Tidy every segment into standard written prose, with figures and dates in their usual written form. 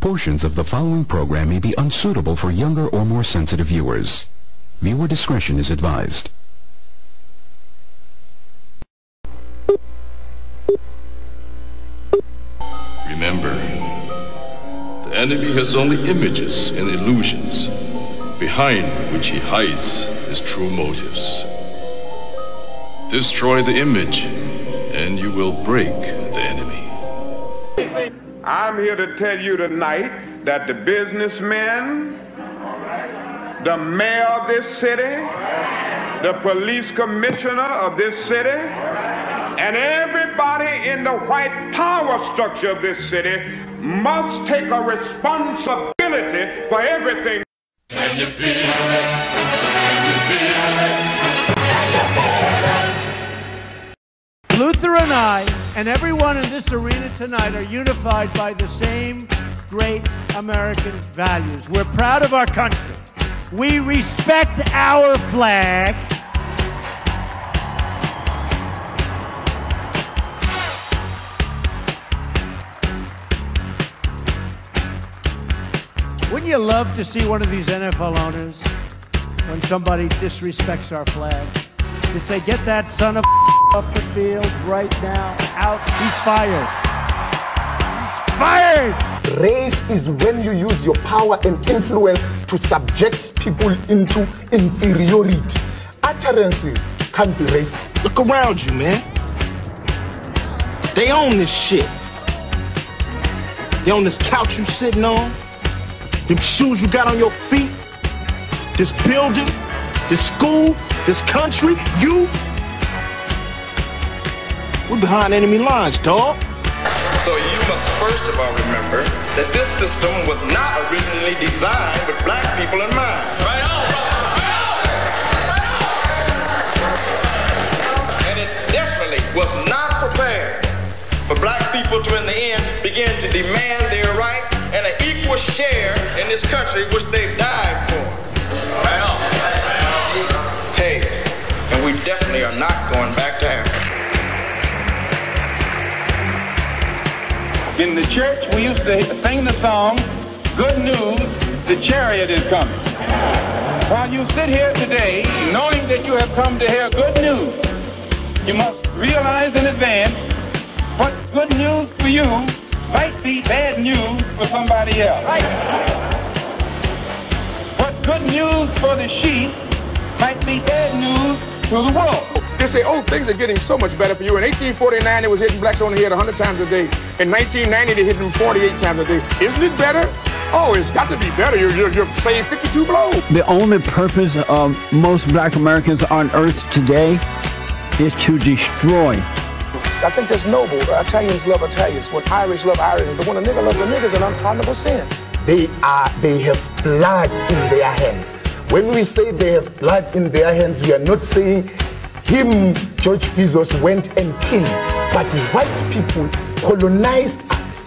Portions of the following program may be unsuitable for younger or more sensitive viewers. Viewer discretion is advised. Remember, the enemy has only images and illusions, behind which he hides his true motives. Destroy the image, and you will break the enemy. I'm here to tell you tonight that the businessmen, the mayor of this city, the police commissioner of this city, and everybody in the white power structure of this city must take a responsibility for everything. Can you feel it? Can you feel it? Luther and I, and everyone in this arena tonight, are unified by the same great American values. We're proud of our country. We respect our flag. Wouldn't you love to see one of these NFL owners, when somebody disrespects our flag, to say, get that son of off the field right now, out, he's fired. He's fired! Race is when you use your power and influence to subject people into inferiority. Utterances can't be racist. Look around you, man. They own this shit. They own this couch you sitting on, them shoes you got on your feet, this building, this school, this country, you. We're behind enemy lines, dog. So you must first of all remember that this system was not originally designed with black people in mind. Right on, And it definitely was not prepared for black people to, in the end, begin to demand their rights and an equal share in this country which they've died for. Right on. Hey, and we definitely are not going back to Africa. In the church, we used to sing the song, "Good news, the chariot is coming." While you sit here today, knowing that you have come to hear good news, you must realize in advance what good news for you might be bad news for somebody else. What good news for the sheep might be bad news to the world. They say, oh, things are getting so much better for you. In 1849, it was hitting blacks on the head 100 times a day. In 1990, they hit them 48 times a day. Isn't it better? Oh, it's got to be better. You're saved 52 blows. The only purpose of most black Americans on earth today is to destroy. I think that's noble. Italians love Italians. When Irish love Irish, but when a nigga loves a nigga, it's an unpardonable sin. They have blood in their hands. When we say they have blood in their hands, we are not saying him, George Bezos, went and killed. But white people colonized us.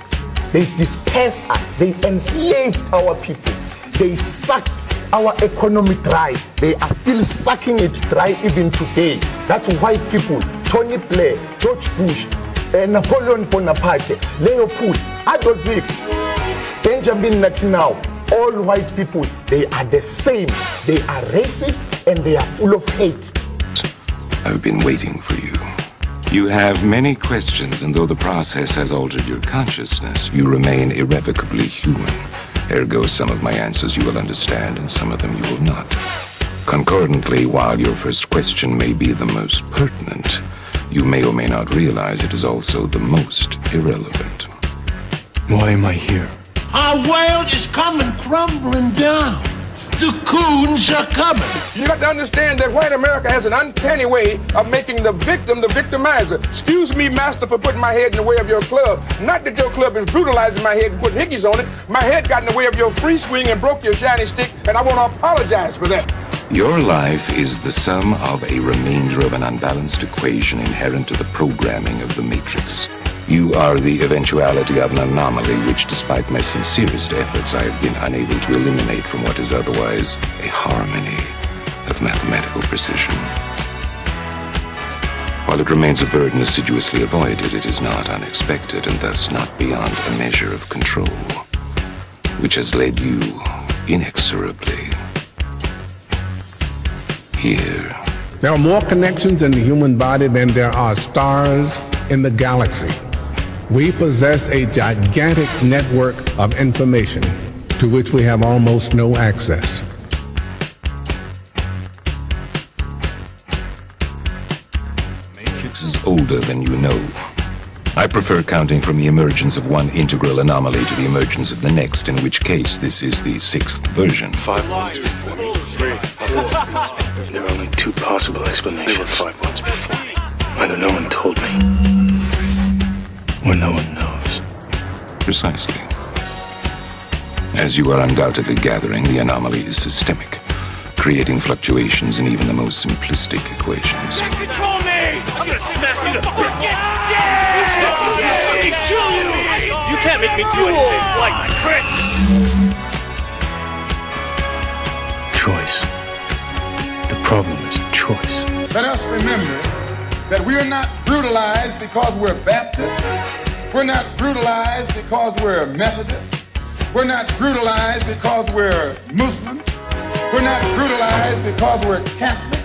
They dispersed us. They enslaved our people. They sucked our economy dry. They are still sucking it dry even today. That's white people. Tony Blair, George Bush, Napoleon Bonaparte, Leopold, Adolf Hitler, Benjamin Netanyahu. All white people, they are the same. They are racist and they are full of hate. I've been waiting for you. You have many questions, and though the process has altered your consciousness, you remain irrevocably human. Ergo, some of my answers you will understand, and some of them you will not. Concordantly, while your first question may be the most pertinent, you may or may not realize it is also the most irrelevant. Why am I here? Our world is coming crumbling down. The coons are coming. You got to understand that white America has an uncanny way of making the victim the victimizer. Excuse me, master, for putting my head in the way of your club. Not that your club is brutalizing my head and putting hickeys on it. My head got in the way of your free swing and broke your shiny stick, and I want to apologize for that. Your life is the sum of a remainder of an unbalanced equation inherent to the programming of the Matrix. You are the eventuality of an anomaly which, despite my sincerest efforts, I have been unable to eliminate from what is otherwise a harmony of mathematical precision. While it remains a burden assiduously avoided, it is not unexpected and thus not beyond a measure of control. which has led you inexorably here. There are more connections in the human body than there are stars in the galaxy. We possess a gigantic network of information to which we have almost no access. Matrix is older than you know. I prefer counting from the emergence of one integral anomaly to the emergence of the next, in which case this is the 6th version. 5 months before me. 3, 4. There are only 2 possible explanations. They were 5 months before me. Either no one told me, or no one knows. Precisely. As you are undoubtedly gathering, the anomaly is systemic, creating fluctuations in even the most simplistic equations. Control me! I'm gonna smash you to kill you! You can't make me do anything like Chris! Choice. The problem is choice. Let us remember that we are not brutalized because we're Baptists. We're not brutalized because we're Methodists. We're not brutalized because we're Muslims. We're not brutalized because we're Catholics.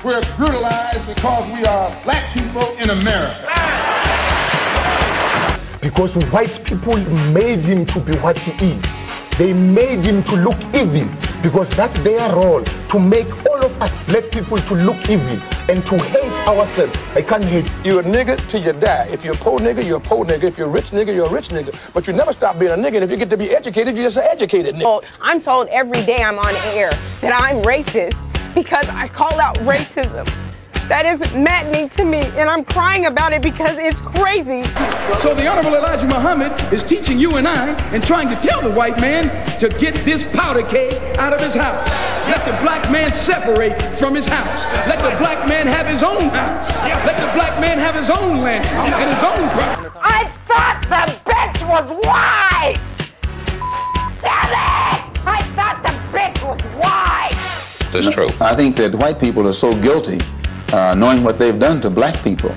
We're brutalized because we are black people in America. Because white people made him to be what he is. They made him to look evil, because that's their role, to make all of us black people to look evil and to hate ourselves. I can't hate. You're a nigga till you die. If you're a poor nigga, you're a poor nigga. If you're a rich nigga, you're a rich nigga. But you never stop being a nigga, and if you get to be educated, you're just an educated nigga. Well, I'm told every day I'm on air that I'm racist because I call out racism. That is maddening to me, and I'm crying about it because it's crazy. So the Honorable Elijah Muhammad is teaching you and I and trying to tell the white man to get this powder keg out of his house. Let the black man separate from his house. Let the black man have his own house. Let the black man have his own land and his own property. I thought the bitch was white! Damn it! I thought the bitch was white! That's true. I think that white people are so guilty, knowing what they've done to black people,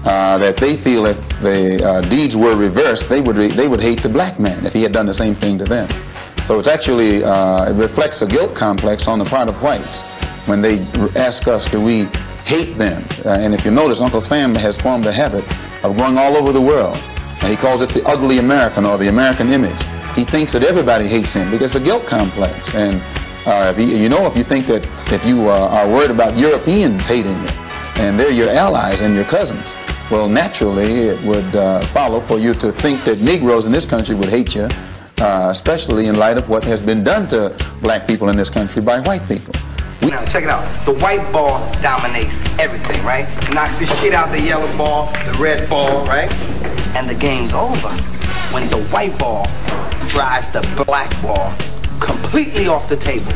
that they feel if the deeds were reversed, they would hate the black man if he had done the same thing to them. So it's actually, it reflects a guilt complex on the part of whites when they ask us, do we hate them? And if you notice, Uncle Sam has formed a habit of going all over the world. He calls it the ugly American, or the American image. He thinks that everybody hates him because it's a guilt complex. And if you think that if you are worried about Europeans hating you, and they're your allies and your cousins, well, naturally it would follow for you to think that Negroes in this country would hate you, especially in light of what has been done to black people in this country by white people. Now, check it out. The white ball dominates everything, right? Knocks the shit out the yellow ball, the red ball, right? And the game's over when the white ball drives the black ball completely off the table.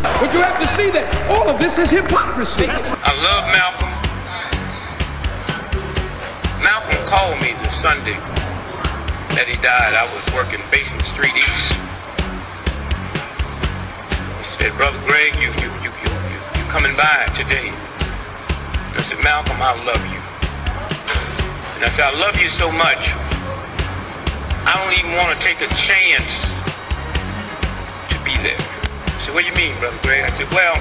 But you have to see that all of this is hypocrisy. I love Malcolm. Malcolm called me the Sunday that he died. I was working Basin Street East. He said, Brother Greg, you coming by today? And I said, Malcolm, I love you. And I said, I love you so much, I don't even want to take a chance to be there. He said, what do you mean, Brother Greg? I said, well,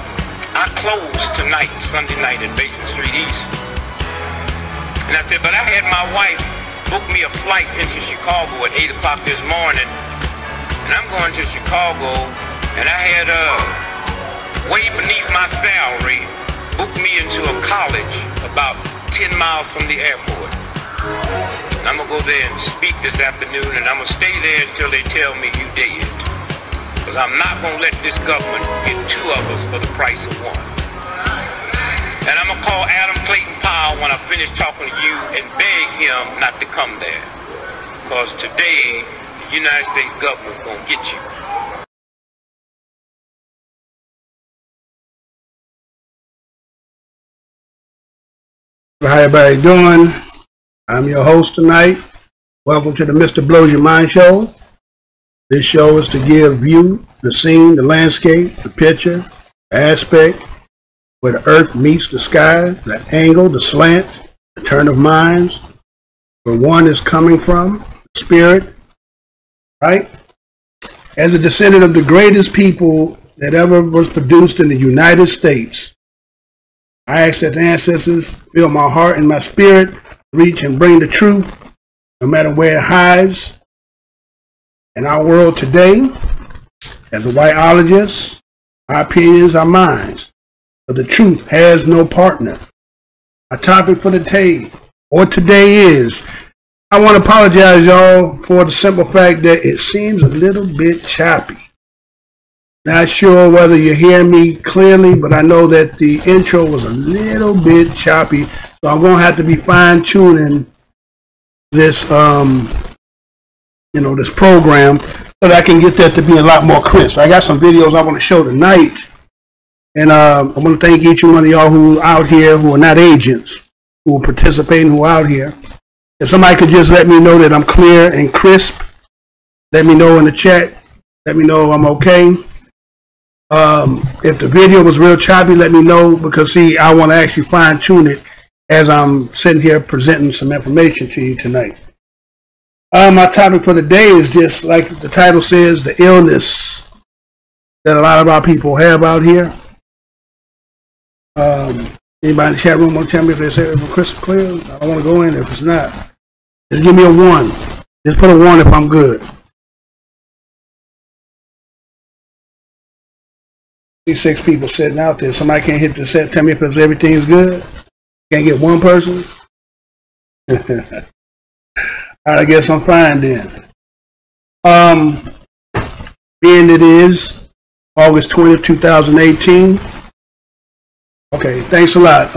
I close tonight, Sunday night at Basin Street East. And I said, but I had my wife book me a flight into Chicago at 8 o'clock this morning. And I'm going to Chicago, and I had way beneath my salary, booked me into a college about 10 miles from the airport. And I'm going to go there and speak this afternoon, and I'm going to stay there until they tell me you dead. Because I'm not going to let this government get 2 of us for the price of 1. And I'm going to call Adam Clayton Powell when I finish talking to you and beg him not to come there. Because today, the United States government is going to get you. How everybody doing? I'm your host tonight. Welcome to the Mr. Blows Your Mind show. This show is to give you the scene, the landscape, the picture, the aspect, where the earth meets the sky, the angle, the slant, the turn of minds, where one is coming from, spirit, right? As a descendant of the greatest people that ever was produced in the United States, I ask that the ancestors fill my heart and my spirit, reach and bring the truth, no matter where it hides. In our world today, as a whiteologist, our opinions are mine, but the truth has no partner. Our topic for today is, I want to apologize, y'all, for the simple fact that it seems a little bit choppy. Not sure whether you hear me clearly, but I know that the intro was a little bit choppy, so I'm going to have to be fine-tuning this, this program so that I can get that to be a lot more crisp. I got some videos I want to show tonight, and I want to thank each one of y'all who are out here, who are not agents, who are participating, who are out here. If somebody could just let me know that I'm clear and crisp, let me know in the chat. Let me know I'm okay. If the video was real choppy, let me know, because see, I want to actually fine tune it as I'm sitting here presenting some information to you tonight. My topic for today is just like the title says, the illness that a lot of our people have out here. Anybody in the chat room want to tell me if they say it was crystal clear? I don't want to go in if it's not. Just give me a 1. Just put a 1 if I'm good. These 6 people sitting out there. Somebody can't hit the set. Tell me if everything's good. Can't get one person. All right, I guess I'm fine then. Being it is August 20th, 2018. Okay, thanks a lot.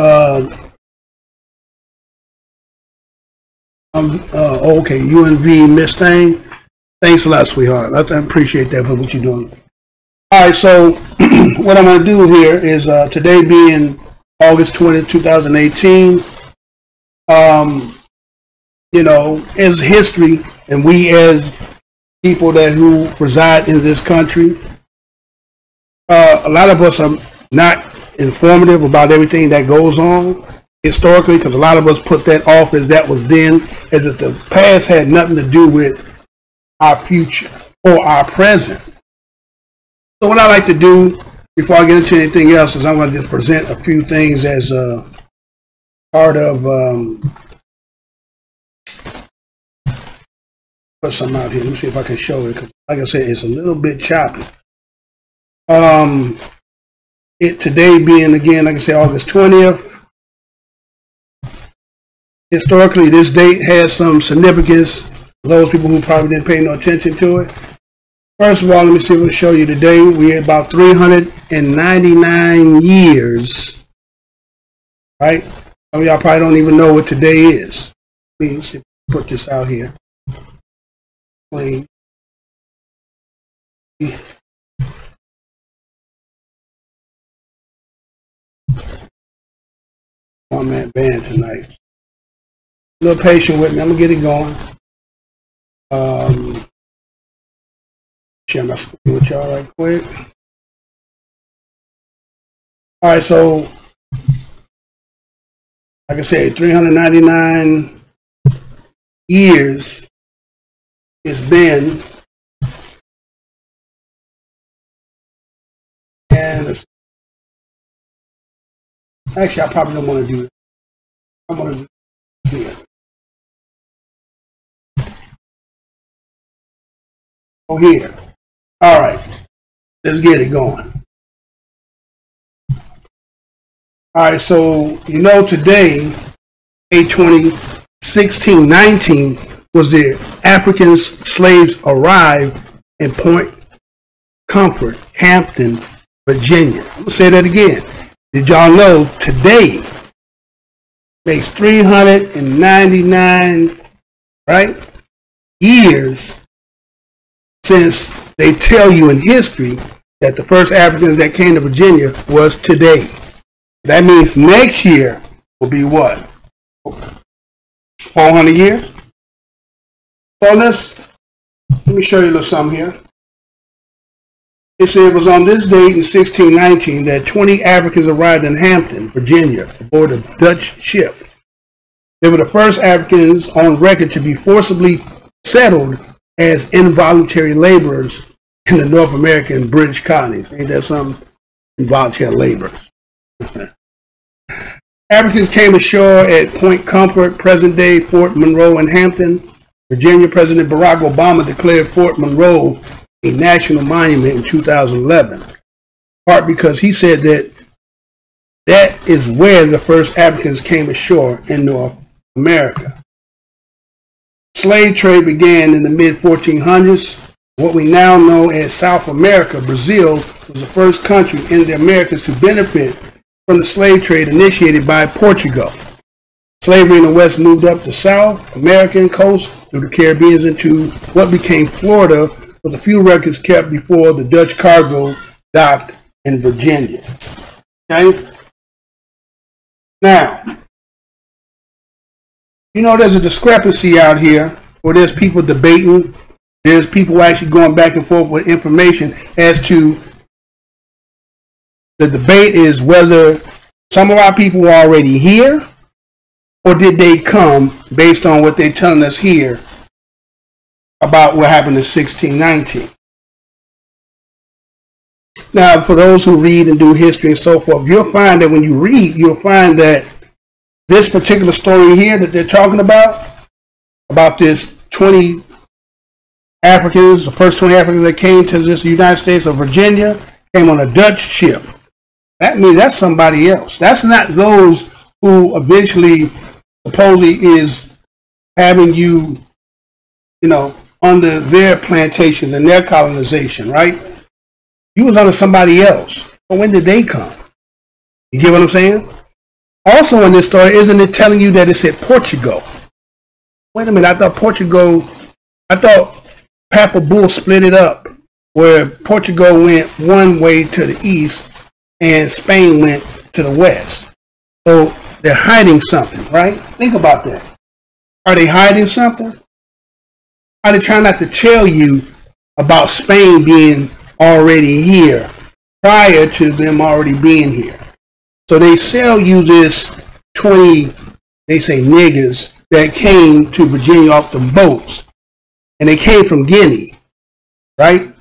Okay, UNV Miss Thing. Thanks a lot, sweetheart. I appreciate that for what you're doing. All right, so what I'm going to do here is today being August 20th, 2018, as history, and we as people who reside in this country, a lot of us are not informative about everything that goes on historically, because a lot of us put that off as that was then, as if the past had nothing to do with our future or our present. So what I like to do before I get into anything else is I'm going to just present a few things as part of put some out here. Let me see if I can show it, because like I said, it's a little bit choppy. Today being, again, like I said, August 20th. Historically, this date has some significance for those people who probably didn't pay no attention to it. First of all, let me see what I'll show you today. We're about 399 years, right? Some of y'all probably don't even know what today is. Let me see if I put this out here. One-man band tonight. A little patient with me. I'm gonna get it going. Share my screen with y'all right quick. All right, so like I said, 399 years it's been, and actually I probably don't want to do it. I'm going to do it. Oh, here. All right, let's get it going. All right, so today, 8/20/1619 was the African slaves arrived in Point Comfort, Hampton, Virginia. I'm gonna say that again. Did y'all know today makes 399 years since they tell you in history that the first Africans that came to Virginia was today. That means next year will be what? 400 years? So let me show you a little something here. It said it was on this date in 1619 that 20 Africans arrived in Hampton, Virginia, aboard a Dutch ship. They were the first Africans on record to be forcibly settled as involuntary laborers in the North American British colonies. Ain't that something? Involuntary labor. Africans came ashore at Point Comfort, present-day Fort Monroe and Hampton, Virginia. President Barack Obama declared Fort Monroe a national monument in 2011, part because he said that that is where the first Africans came ashore in North America. Slave trade began in the mid-1400s. What we now know as South America, Brazil was the first country in the Americas to benefit from the slave trade initiated by Portugal. Slavery in the West moved up the South American coast through the Caribbean into what became Florida, with a few records kept before the Dutch cargo docked in Virginia. Okay? Now, you know, there's a discrepancy out here where there's people debating, there's people actually going back and forth with information as to the debate is whether some of our people were already here or did they come based on what they're telling us here about what happened in 1619. Now, for those who read and do history and so forth, you'll find that when you read, you'll find that this particular story here that they're talking about this 20 Africans, the first 20 Africans that came to this United States of Virginia, came on a Dutch ship. That means that's somebody else. That's not those who eventually supposedly is having you, you know, under their plantations and their colonization, right? You was under somebody else. But when did they come? You get what I'm saying? Also in this story, isn't it telling you that it said Portugal? Wait a minute, I thought Papal Bull split it up where Portugal went one way to the east and Spain went to the west. So they're hiding something, right? Think about that. Are they hiding something? Are they trying not to tell you about Spain being already here prior to them already being here? So they sell you this 20, they say niggas, that came to Virginia off the boats. And they came from Guinea, right?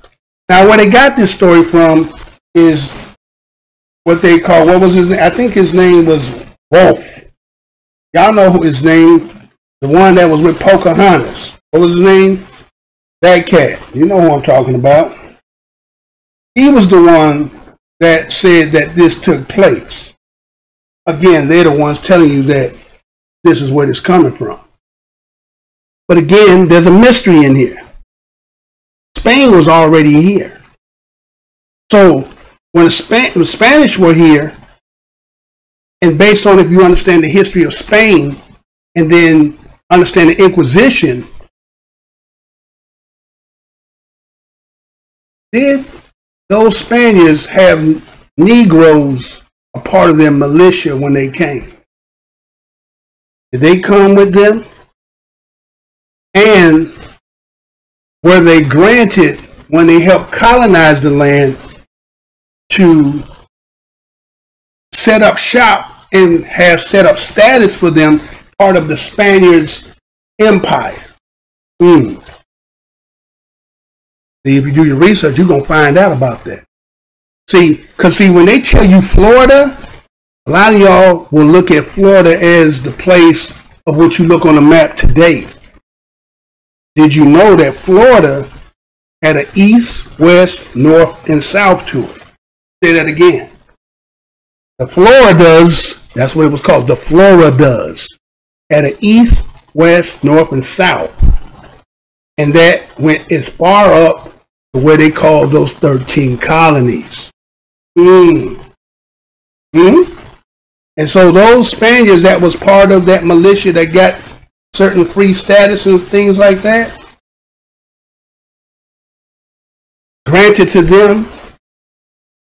Now where they got this story from is what they call, what was his name? I think his name was Wolf. Y'all know who his name, the one that was with Pocahontas. What was his name? That cat. You know who I'm talking about. He was the one that said that this took place. Again, they're the ones telling you that this is where it's coming from. But again, there's a mystery in here. Spain was already here. So when the Spanish were here, and based on if you understand the history of Spain and then understand the Inquisition, did those Spaniards have Negroes a part of their militia when they came? Did they come with them? And were they granted, when they helped colonize the land, to set up shop and have set up status for them, part of the Spaniards' empire? If you do your research, you're going to find out about that. Because when they tell you Florida, a lot of y'all will look at Florida as the place of what you look on the map today. Did you know that Florida had an east, west, north, and south to it? Say that again. The Floridas, that's what it was called, the Floridas, had an east, west, north, and south. And that went as far up to where they called those 13 colonies. And so those Spaniards that was part of that militia that got certain free status and things like that, granted to them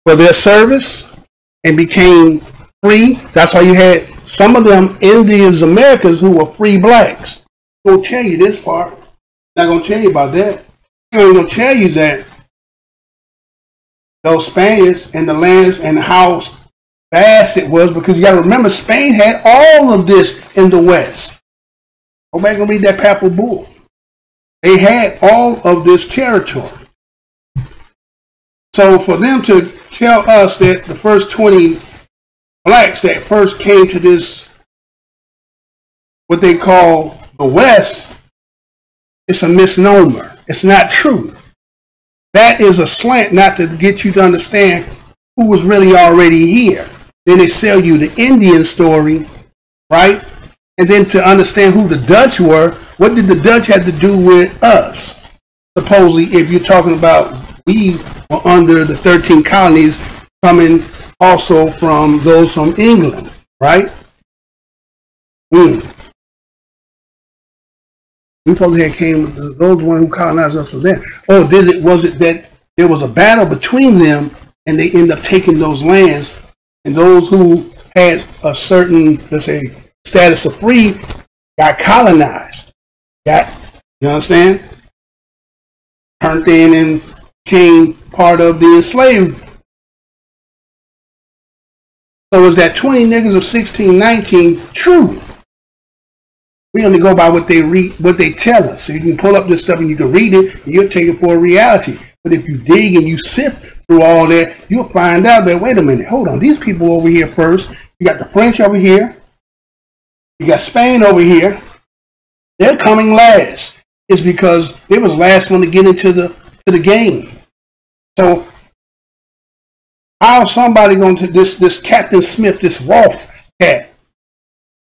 for their service and became free. That's why you had some of them Indians, Americans who were free blacks. I'm going to tell you this part. Not going to tell you about that. I'm going to tell you that those Spaniards and the lands and how vast it was, because you got to remember Spain had all of this in the West. Go back and read that Papal Bull. They had all of this territory. So for them to tell us that the first 20 blacks that first came to this, what they call the West, it's a misnomer. It's not true. That is a slant not to get you to understand who was really already here. Then they sell you the Indian story, right? And then to understand who the Dutch were, what did the Dutch have to do with us? Supposedly, if you're talking about we were under the 13 colonies coming also from those from England, right? We probably had came, those one who colonized us was there. Or was it that there was a battle between them and they end up taking those lands, and those who had a certain, let's say, status of free got colonized. You understand? Turned in and became part of the enslaved. So is that 20 niggas of 1619 true? We only go by what they read, what they tell us. So you can pull up this stuff and you can read it and you'll take it for a reality. But if you dig and you sift through all that, you'll find out that, wait a minute, hold on, these people over here first. You got the French over here. You got Spain over here. They're coming last. It's because they was last one to get into the game. So how's somebody going to this Captain Smith, this Rolfe cat?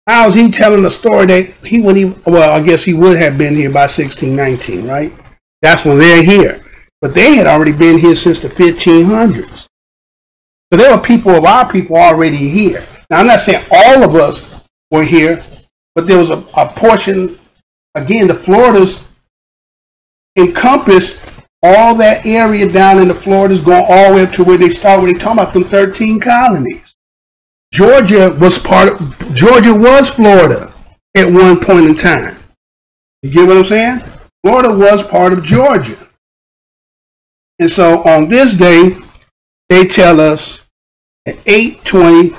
How's he telling a story that he wouldn't even, well, I guess he would have been here by 1619, right? That's when they're here. But they had already been here since the 1500s. So there were people of our people already here. Now, I'm not saying all of us were here, but there was a portion, again, the Floridas encompass all that area down in the Floridas, going all the way up to where they start, where they talk about them 13 colonies. Georgia was Florida at one point in time. You get what I'm saying? Florida was part of Georgia. And so on this day, they tell us at 8/20,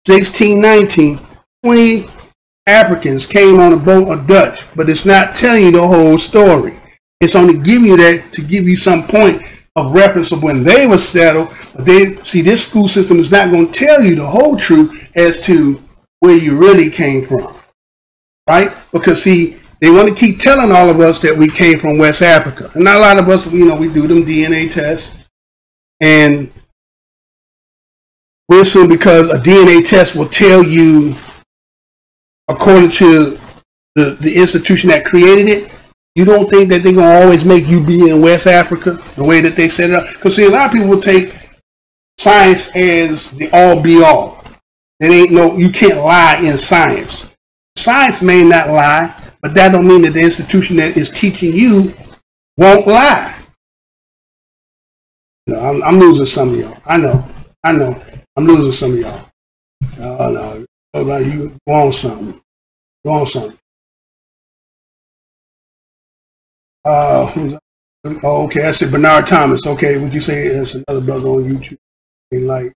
1619, 20 Africans came on a boat of Dutch, but it's not telling you the whole story. It's only giving you that to give you some point of reference of when they were settled. But they see, this school system is not going to tell you the whole truth as to where you really came from, right? Because see, they want to keep telling all of us that we came from West Africa, and not a lot of us, you know, we do them DNA tests, and we assume because a DNA test will tell you, according to the institution that created it, you don't think that they're going to always make you be in West Africa the way that they set it up? Because see, a lot of people will take science as the all-be-all. It ain't no, you can't lie in science. Science may not lie, but that don't mean that the institution that is teaching you won't lie. No, I'm losing some of y'all. I know. I'm losing some of y'all. No. You go on something. Okay, I said Bernard Thomas. Okay, would you say there's another brother on YouTube? Like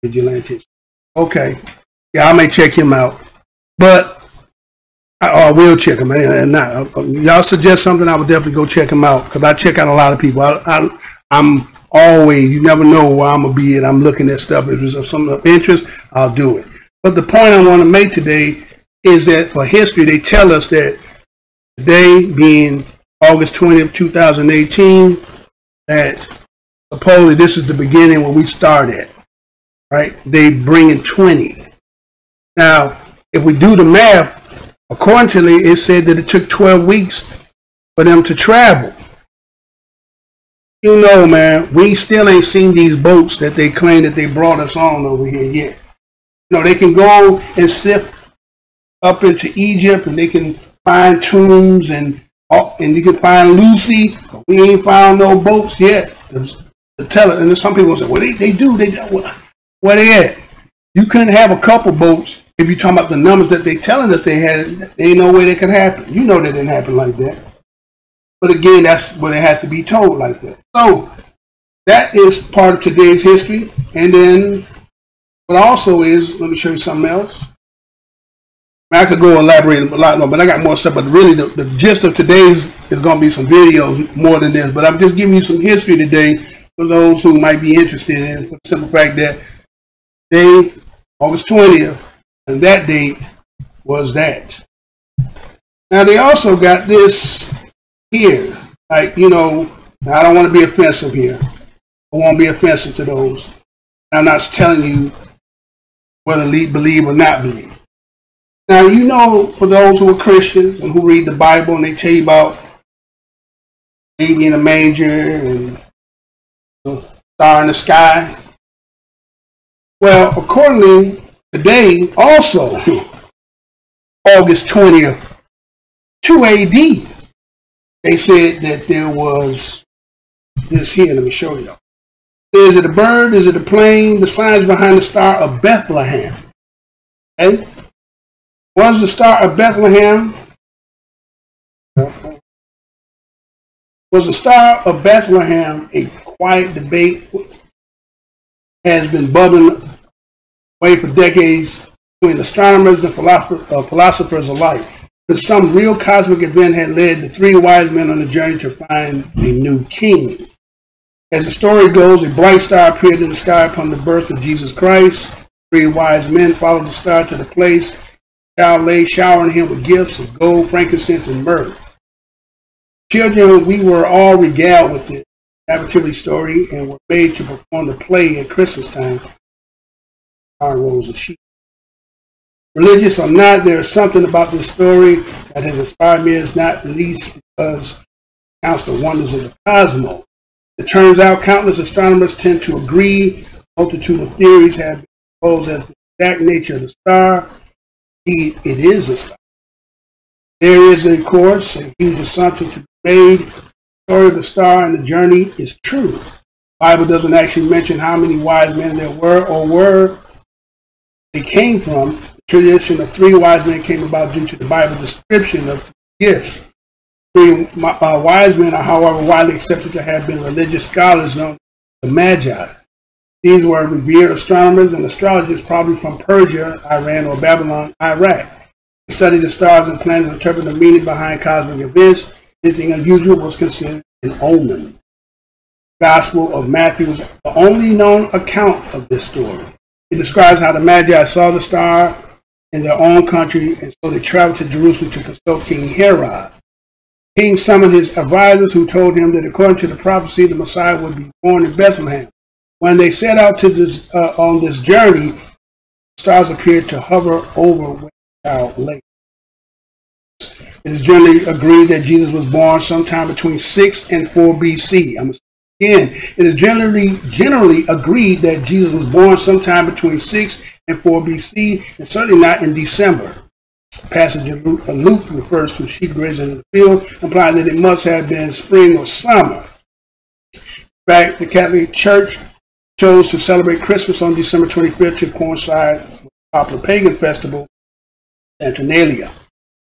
Vigilantes. Okay, yeah, I may check him out, but I will check him. Y'all suggest something, I would definitely go check him out, because I check out a lot of people. I'm always, you never know where I'm gonna be, and I'm looking at stuff. If there's something of interest, I'll do it. But the point I want to make today is that for history, they tell us that today being August 20th, 2018, that supposedly this is the beginning where we start at, right? They bring in 20. Now, if we do the math, according to it, it said that it took 12 weeks for them to travel. You know, man, we still ain't seen these boats that they claim that they brought us on over here yet. You know, they can go and sift up into Egypt, and they can find tombs, and you can find Lucy, but we ain't found no boats yet to tell it. And some people say, well, they do. Where they at? You couldn't have a couple boats if you're talking about the numbers that they telling us they had. There ain't no way that could happen. You know that didn't happen like that. But again, that's what it has to be told like that. So that is part of today's history. And then what also is, let me show you something else. I could go elaborate a lot more, but I got more stuff. But really, the gist of today's is going to be some videos more than this. But I'm just giving you some history today for those who might be interested in, for the simple fact that day, August 20th, and that date was that. Now they also got this here, like, you know, I don't want to be offensive here. I won't be offensive to those. I'm not telling you whether to believe or not believe. Now, you know, for those who are Christians and who read the Bible and they tell you about baby in a manger and the star in the sky. Well, accordingly, today also, August 20th, 2 AD, they said that there was this here. Let me show you. Is it a bird? Is it a plane? The signs behind the Star of Bethlehem. Okay? Was the Star of Bethlehem? Was the Star of Bethlehem a quiet debate? Has been bubbling away for decades between astronomers and philosophers alike. But some real cosmic event had led the three wise men on a journey to find a new king. As the story goes, a bright star appeared in the sky upon the birth of Jesus Christ. Three wise men followed the star to the place. The child lay, showering him with gifts of gold, frankincense, and myrrh. Children, we were all regaled with this nativity story and were made to perform the play at Christmas time. Our roles of sheep. Religious or not, there is something about this story that has inspired me, as not least because it counts the wonders of the cosmos. It turns out countless astronomers tend to agree. A multitude of theories have been proposed as the exact nature of the star. Indeed, it is a star. There is, of course, a huge assumption to be made. The story of the star and the journey is true. The Bible doesn't actually mention how many wise men there were or where they came from. The tradition of three wise men came about due to the Bible description of gifts. Three wise men are, however, widely accepted to have been religious scholars known as the Magi. These were revered astronomers and astrologers, probably from Persia, Iran, or Babylon, Iraq. They studied the stars and planned to interpret the meaning behind cosmic events. Anything unusual was considered an omen. The Gospel of Matthew is the only known account of this story. It describes how the Magi saw the star in their own country, and so they traveled to Jerusalem to consult King Herod. The king summoned his advisors, who told him that according to the prophecy, the Messiah would be born in Bethlehem. When they set out to on this journey, the stars appeared to hover over where the child lay. It is generally agreed that Jesus was born sometime between 6 and 4 BC. Again, it is generally agreed that Jesus was born sometime between 6 and 4 BC, and certainly not in December. The passage of Luke refers to sheep grazing in the field, implying that it must have been spring or summer. In fact, the Catholic Church chose to celebrate Christmas on December 25th to coincide with the popular pagan festival, Saturnalia.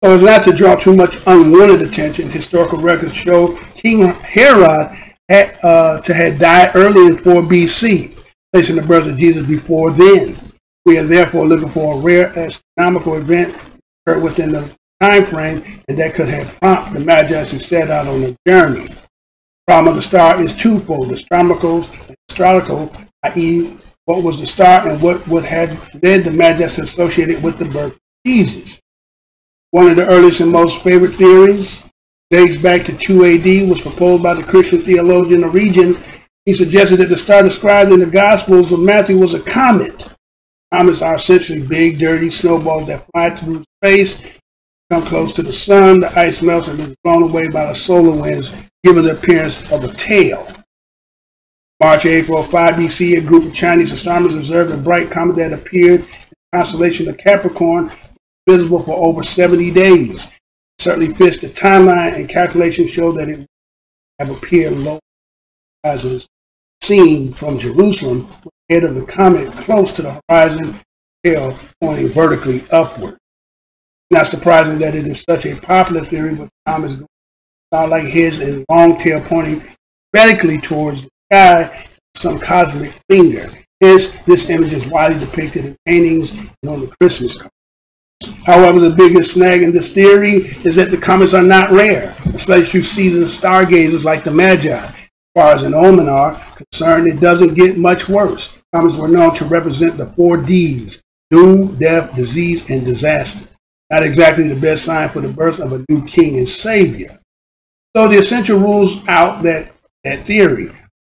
So as not to draw too much unwanted attention, historical records show King Herod had died early in 4 BC, placing the birth of Jesus before then. We are therefore looking for a rare astronomical event within the time frame, and that could have prompted the Magi to set out on a journey. The problem of the star is twofold: astronomical, i.e., what was the star and what would have led the Magi to associate it with the birth of Jesus. One of the earliest and most favorite theories dates back to 2 AD, was proposed by the Christian theologian Origen. He suggested that the star described in the Gospels of Matthew was a comet. Comets are essentially big, dirty snowballs that fly through space, come close to the sun, the ice melts, and is blown away by the solar winds, giving the appearance of a tail. March, April 5 BC, a group of Chinese astronomers observed a bright comet that appeared in the constellation of Capricorn, visible for over 70 days. It certainly fits the timeline, and calculations show that it would have appeared low as seen from Jerusalem, with the head of the comet close to the horizon, tail pointing vertically upward. Not surprising that it is such a popular theory, with comets going star-like heads and long tail pointing vertically towards the sky, some cosmic finger. Hence, this image is widely depicted in paintings and on the Christmas card. However, the biggest snag in this theory is that the comets are not rare, especially through seasoned stargazers like the Magi. As far as an omen are concerned, it doesn't get much worse. Comets were known to represent the 4 Ds: doom, death, disease, and disaster. Not exactly the best sign for the birth of a new king and savior. So the essential rules out that theory.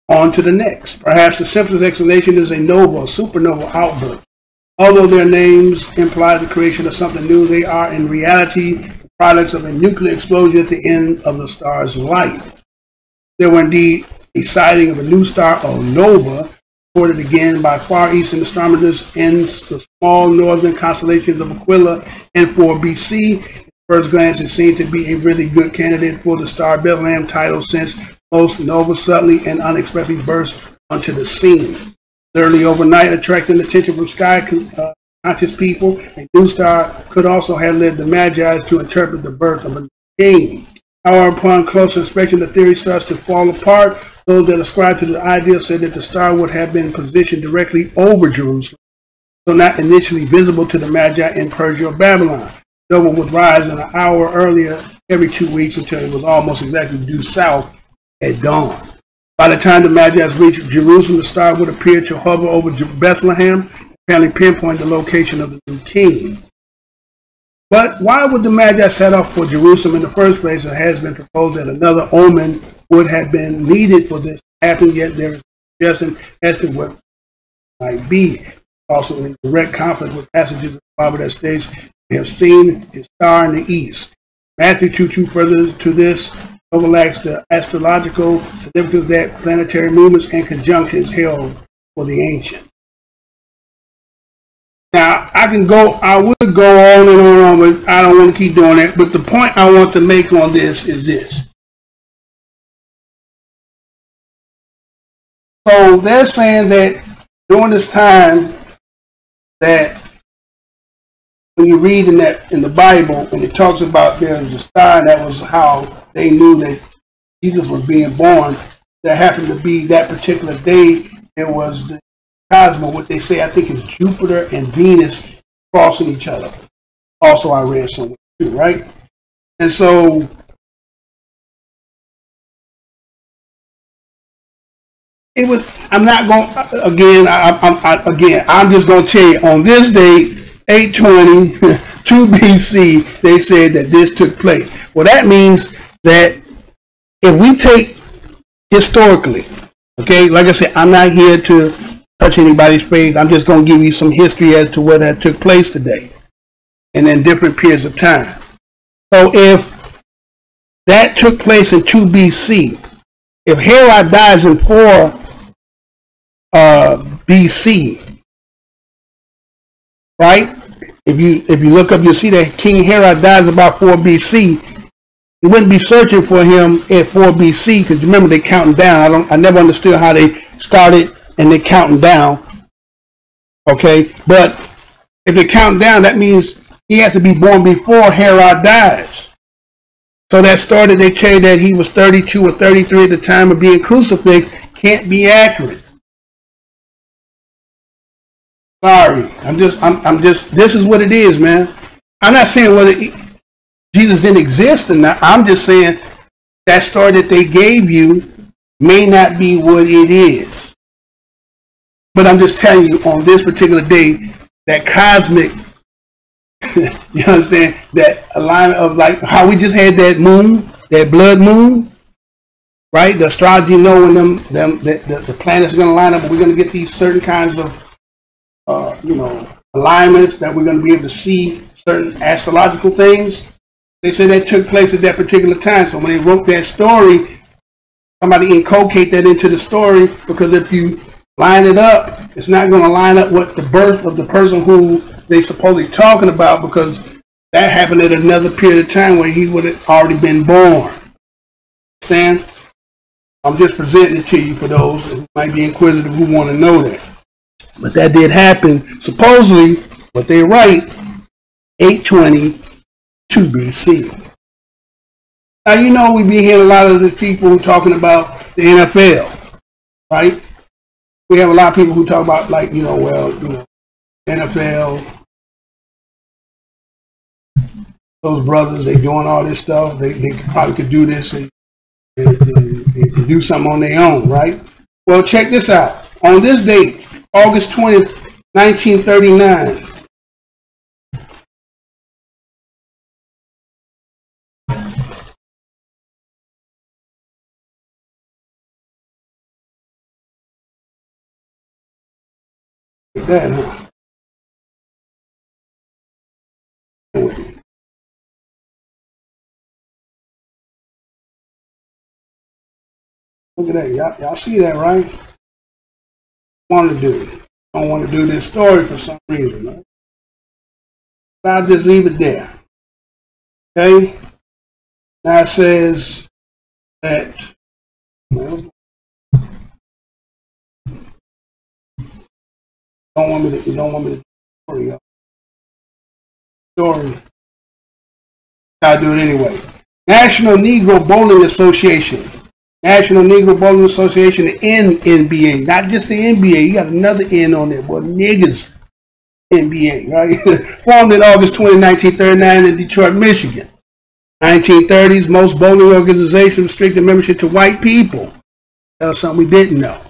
On to the next. Perhaps the simplest explanation is a nova, supernova outburst. Although their names imply the creation of something new, they are in reality products of a nuclear explosion at the end of the star's life. There were indeed a sighting of a new star, or nova, reported again by Far Eastern astronomers in the small northern constellations of Aquila and 4 BC. At first glance, it seemed to be a really good candidate for the star Bethlehem title, since most nova suddenly and unexpectedly burst onto the scene. Literally overnight, attracting attention from sky conscious people, a new star could also have led the Magi to interpret the birth of a new king. However, upon closer inspection, the theory starts to fall apart. Those that ascribe to the idea said that the star would have been positioned directly over Jerusalem, so not initially visible to the Magi in Persia or Babylon. Nova would rise an hour earlier every 2 weeks until it was almost exactly due south at dawn. By the time the Magi reached Jerusalem, the star would appear to hover over Bethlehem, apparently pinpoint the location of the new king. But why would the Magi set off for Jerusalem in the first place? It has been proposed that another omen would have been needed for this to happen, yet there is a suggestion as to what might be. Also in direct conflict with passages in the Bible that states, "We have seen his star in the east." Matthew 2:2 further to this overlaps the astrological significance that planetary movements and conjunctions held for the ancient. Now, I would go on and on, but I don't want to keep doing that. But the point I want to make on this is this. So they're saying that during this time, that when you read in the Bible, and it talks about there's the star, and that was how they knew that Jesus was being born. That happened to be that particular day. It was the cosmos, what they say, I think is Jupiter and Venus crossing each other. Also, I read somewhere too, right? And so it was. I'm not going again. I'm just going to tell you on this date, 820, 2 BC. They said that this took place. Well, that means that if we take historically, okay, like I said, I'm not here to touch anybody's faith. I'm just going to give you some history as to what that took place today and in different periods of time. So if that took place in 2 BC, if Herod dies in 4 BC, right? If you look up, you'll see that King Herod dies about 4 BC. You wouldn't be searching for him at 4 BC, because remember they're counting down. I never understood how they started and they're counting down. Okay, but if they're counting down, that means he has to be born before Herod dies. So that story they tell you that he was 32 or 33 at the time of being crucified can't be accurate. Sorry, I'm just. This is what it is, man. I'm not saying whether Jesus didn't exist or not. I'm just saying that story that they gave you may not be what it is. But I'm just telling you on this particular day, that cosmic, you understand, that alignment of like how we just had that moon, that blood moon, right? The astrology know when the planets are going to line up, and we're going to get these certain kinds of alignments that we're going to be able to see certain astrological things. They said that took place at that particular time. So when they wrote that story, somebody inculcate that into the story, because if you line it up, it's not going to line up with the birth of the person who they supposedly talking about, because that happened at another period of time where he would have already been born. Understand? I'm just presenting it to you for those who might be inquisitive who want to know that. But that did happen, supposedly, but they write 820 2 BC. Now, you know, we be hearing a lot of the people talking about the NFL, right? We have a lot of people who talk about, like, NFL, those brothers, they doing all this stuff. They probably could do this in and do something on their own, right? Well, check this out. On this date, August 20th, 1939, that, huh? Look at that. Y'all see that, right? Want to do it. Don't want to do this story for some reason, right? But I'll just leave it there. Okay? Now it says that you don't want me to story up. Story. I'll do it anyway. National Negro Bowling Association. National Negro Bowling Association, the NNBA, not just the NBA. You got another N on there, boy. Niggas NBA, right? Formed in August 20, 1939 in Detroit, Michigan. 1930s, most bowling organizations restricted membership to white people. That was something we didn't know.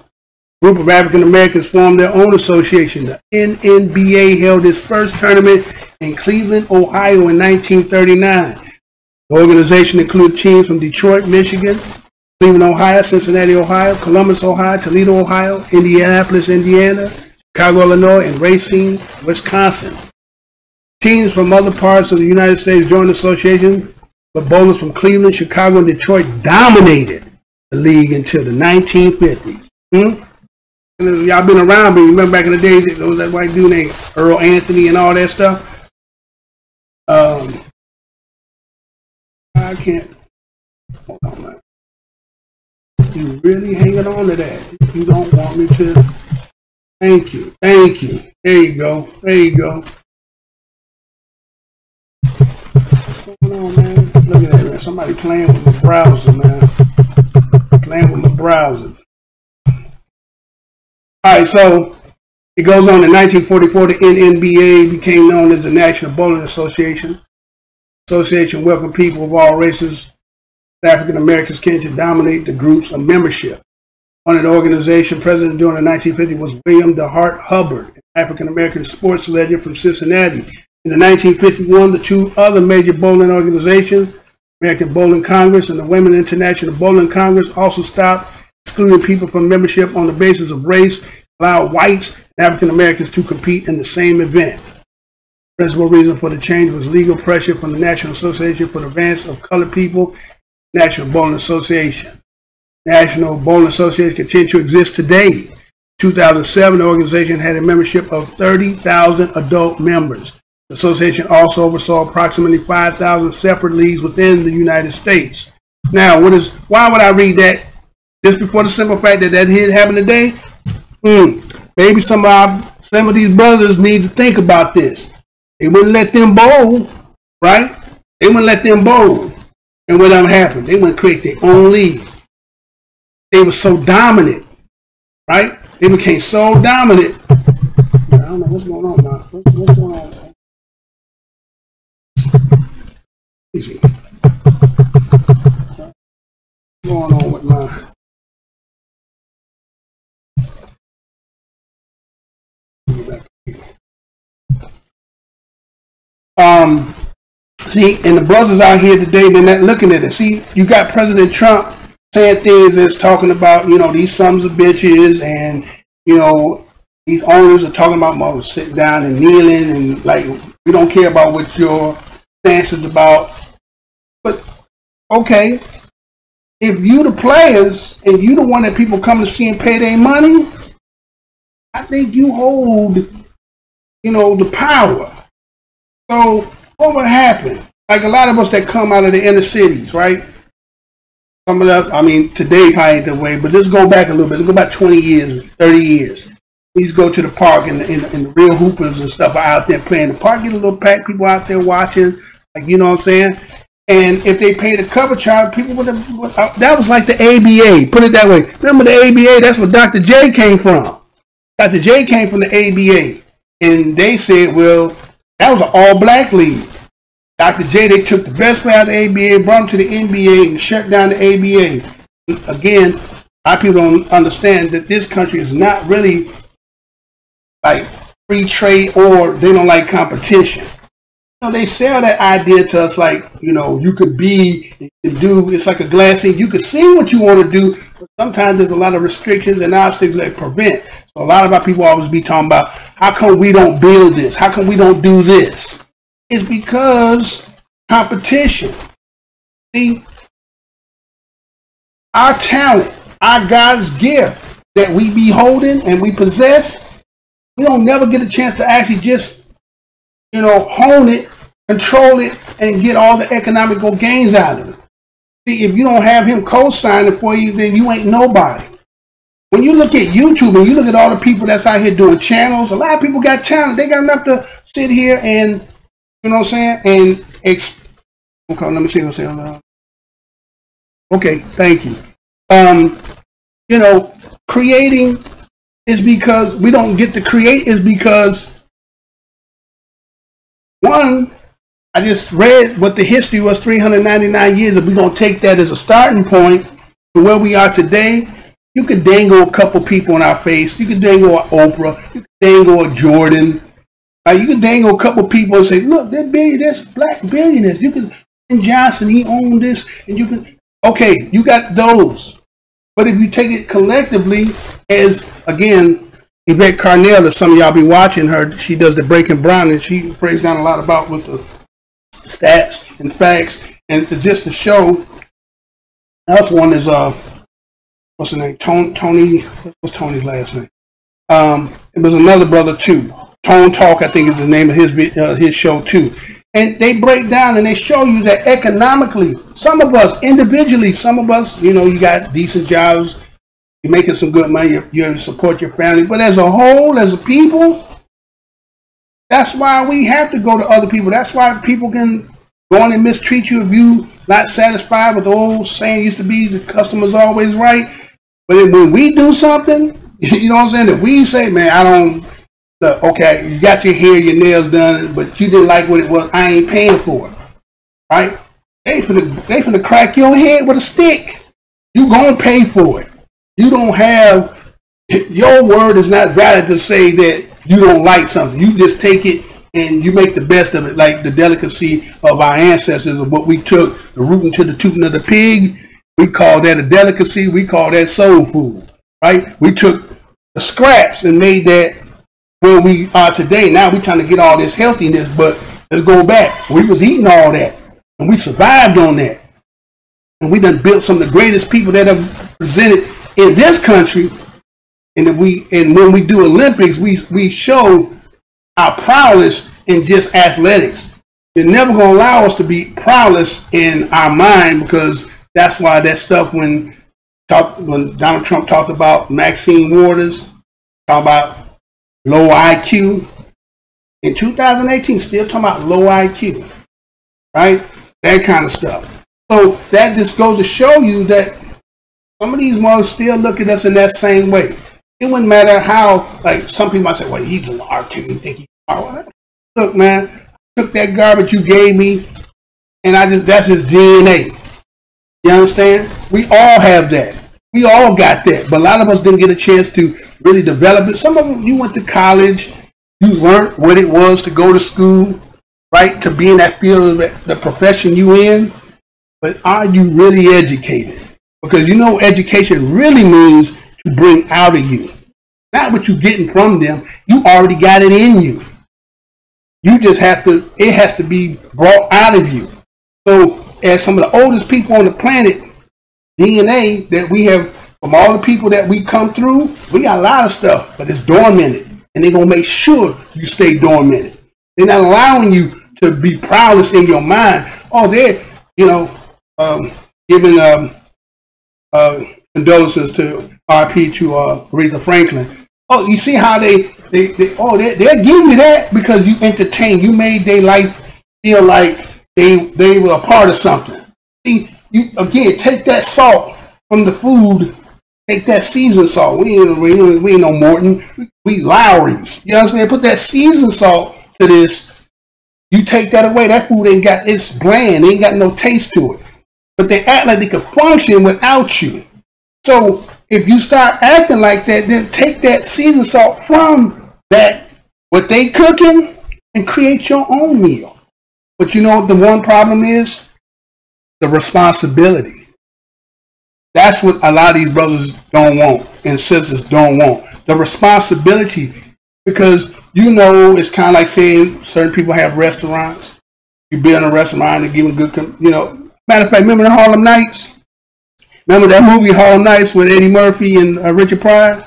A group of African Americans formed their own association. The NNBA held its first tournament in Cleveland, Ohio in 1939. The organization included teams from Detroit, Michigan, Cleveland, Ohio, Cincinnati, Ohio, Columbus, Ohio, Toledo, Ohio, Indianapolis, Indiana, Chicago, Illinois, and Racine, Wisconsin. Teams from other parts of the United States joined the association, but bowlers from Cleveland, Chicago, and Detroit dominated the league until the 1950s. Y'all been around, but you remember back in the day, there was that white dude named Earl Anthony and all that stuff. I can't. Hold on, man. You really hanging on to that. You don't want me to. Thank you. Thank you. There you go. There you go. What's going on, man? Look at that, man. Somebody playing with my browser, man. Playing with my browser. Alright, so it goes on in 1944, the NNBA became known as the National Bowling Association. Association welcomed people of all races. African Americans came to dominate the groups of membership. Under the organization, president during the 1950s was William DeHart Hubbard, an African American sports legend from Cincinnati. In the 1951, the two other major bowling organizations, American Bowling Congress and the Women International Bowling Congress, also stopped excluding people from membership on the basis of race, allowed whites and African Americans to compete in the same event. The principal reason for the change was legal pressure from the National Association for the Advance of Colored People, National Bowling Association. National Bowling Association continues to exist today. In 2007, the organization had a membership of 30,000 adult members. The association also oversaw approximately 5,000 separate leagues within the United States. Now, why would I read that? Just before the simple fact that did happen today? Maybe some of these brothers need to think about this. They wouldn't let them bowl, right? They wouldn't let them bowl. And what happened? They wouldn't create their own league. They were so dominant, right? They became so dominant. I don't know what's going on, man. What's going on? Easy. What's going on with my... See, and the brothers out here today, they're not looking at it. See, you got President Trump saying things that's talking about, these sons of bitches, and, these owners are talking about sitting down and kneeling, and like, we don't care about what your stance is about. But, okay, if you the players, and you the one that people come to see and pay their money, I think you hold, the power. So, what would happen? Like a lot of us that come out of the inner cities, right? Some of us, today probably ain't the way, but let's go back a little bit. Let's go back 20 years, 30 years. We used to go to the park, and the real hoopers and stuff are out there playing. The park get a little packed, people out there watching, like, you know what I'm saying? And if they paid a cover charge, people would have, that was like the ABA, put it that way. Remember the ABA, that's where Dr. J came from. Dr. J came from the ABA. And they said, well, that was an all-black league. Dr. J, they took the best player out of the ABA, brought him to the NBA, and shut down the ABA. again, a lot of people don't understand that this country is not really like free trade, or they don't like competition. They sell that idea to us like, you could be, you can do, it's like a glass thing. You can see what you want to do, but sometimes there's a lot of restrictions and obstacles that prevent. So a lot of our people always be talking about, how come we don't build this? How come we don't do this? It's because competition. See, our talent, our God's gift that we be holding and we possess, we don't never get a chance to actually just, hone it, control it, and get all the economical gains out of it. See, if you don't have him co-signing for you, then you ain't nobody. When you look at YouTube and you look at all the people that's out here doing channels, a lot of people got talent. They got enough to sit here and, you know what I'm saying, okay, let me see what's saying. Okay, thank you. Creating is because we don't get to create is because, one, I just read what the history was 399 years. If we're going to take that as a starting point to where we are today, you could dangle a couple people in our face. You could dangle an Oprah. You could dangle a Jordan. You could dangle a couple people and say, look, there's black billionaires. You could, and Johnson, he owned this. And you could, okay, you got those. But if you take it collectively, as, again, Yvette Carnell, that some of y'all be watching her, she does the Breaking Brown, and she breaks down a lot about with the stats and facts, and just to show. Another one is what's his name? Tony. What's Tony's last name? It was another brother too. Tone Talk, I think, is the name of his show too. And they break down and they show you that economically, some of us individually, some of us, you got decent jobs, you're making some good money, you're able to support your family. But as a whole, as a people, that's why we have to go to other people. That's why people can go on and mistreat you if you not satisfied with the old saying used to be, the customer's always right. But when we do something, you know what I'm saying, that we say, man, I don't, look, okay, you got your hair, your nails done, but you didn't like what it was, I ain't paying for it. Right? They finna crack your head with a stick. You gonna pay for it. You don't have, your word is not valid to say that you don't like something. You just take it and you make the best of it, like the delicacy of our ancestors, of what we took, the rooting to the tooting of the pig. We call that a delicacy. We call that soul food, right? We took the scraps and made that where we are today. Now we're trying to get all this healthiness, but let's go back. We was eating all that, and we survived on that. And we done built some of the greatest people that have presented in this country. And when we do Olympics, we show our prowess in just athletics. They're never going to allow us to be prowess in our mind, because that's why that stuff when Donald Trump talked about Maxine Waters, talk about low IQ. In 2018, still talking about low IQ, right? That kind of stuff. So that just goes to show you that some of these mothers still look at us in that same way. It wouldn't matter how, like some people might say, well, he's an artist, you think he's smart. Look, man, I took that garbage you gave me, and that's his DNA. You understand? We all have that. We all got that. But a lot of us didn't get a chance to really develop it. Some of them, you went to college, you learned what it was to go to school, right? To be in that field of the profession you in. But are you really educated? Because education really means to bring out of you. Not what you're getting from them. You already got it in you. You just have to, it has to be brought out of you. So as some of the oldest people on the planet, DNA that we have from all the people that we come through, we got a lot of stuff, but it's dormant. And they're going to make sure you stay dormant. They're not allowing you to be prowess in your mind. Oh, they're, giving condolences to RP to Aretha Franklin. Oh, you see how they'll give you that because you entertained. You made their life feel like they were a part of something. See, you again take that salt from the food, take that seasoned salt. We ain't no Morton. We Lowry's. You know what I'm saying? Put that seasoned salt to this. You take that away. That food it's bland. It ain't got no taste to it. But they act like they could function without you. So if you start acting like that, then take that seasoned salt from that, what they cooking, and create your own meal. But you know what the one problem is? The responsibility. That's what a lot of these brothers don't want and sisters don't want. The responsibility. Because, you know, it's kind of like saying certain people have restaurants. You build a restaurant and give them good, you know. Matter of fact, remember the Harlem Nights? Remember that movie Harlem Nights with Eddie Murphy and Richard Pryor?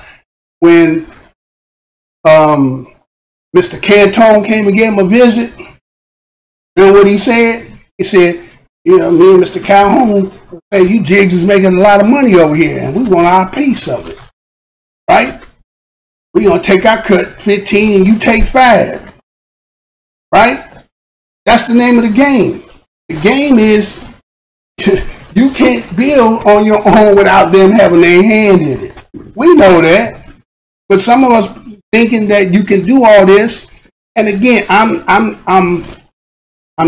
When Mr. Cantone came and gave him a visit. You know what he said? He said, you know, me and Mr. Calhoun, hey, you jigs is making a lot of money over here, and we want our piece of it. Right? We're going to take our cut 15 and you take 5. Right? That's the name of the game. The game is you can't build on your own without them having their hand in it. We know that. But some of us thinking that you can do all this, and again, I'm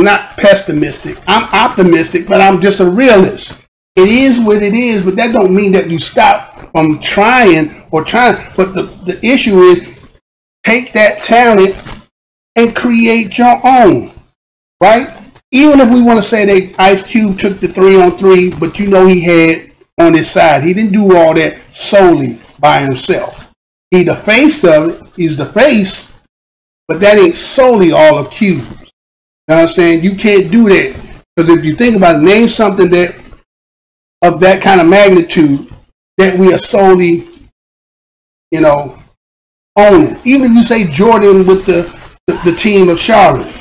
not pessimistic. I'm optimistic, but I'm just a realist. It is what it is, but that don't mean that you stop from trying. But the issue is take that talent and create your own, right? Even if we want to say that Ice Cube took the 3-on-3, but you know he had on his side. He didn't do all that solely by himself. He the face of it. He's the face, but that ain't solely all of Cube. You understand? You can't do that. Because if you think about it, name something that of that kind of magnitude that we are solely, you know, owning. Even if you say Jordan with the team of Charlotte,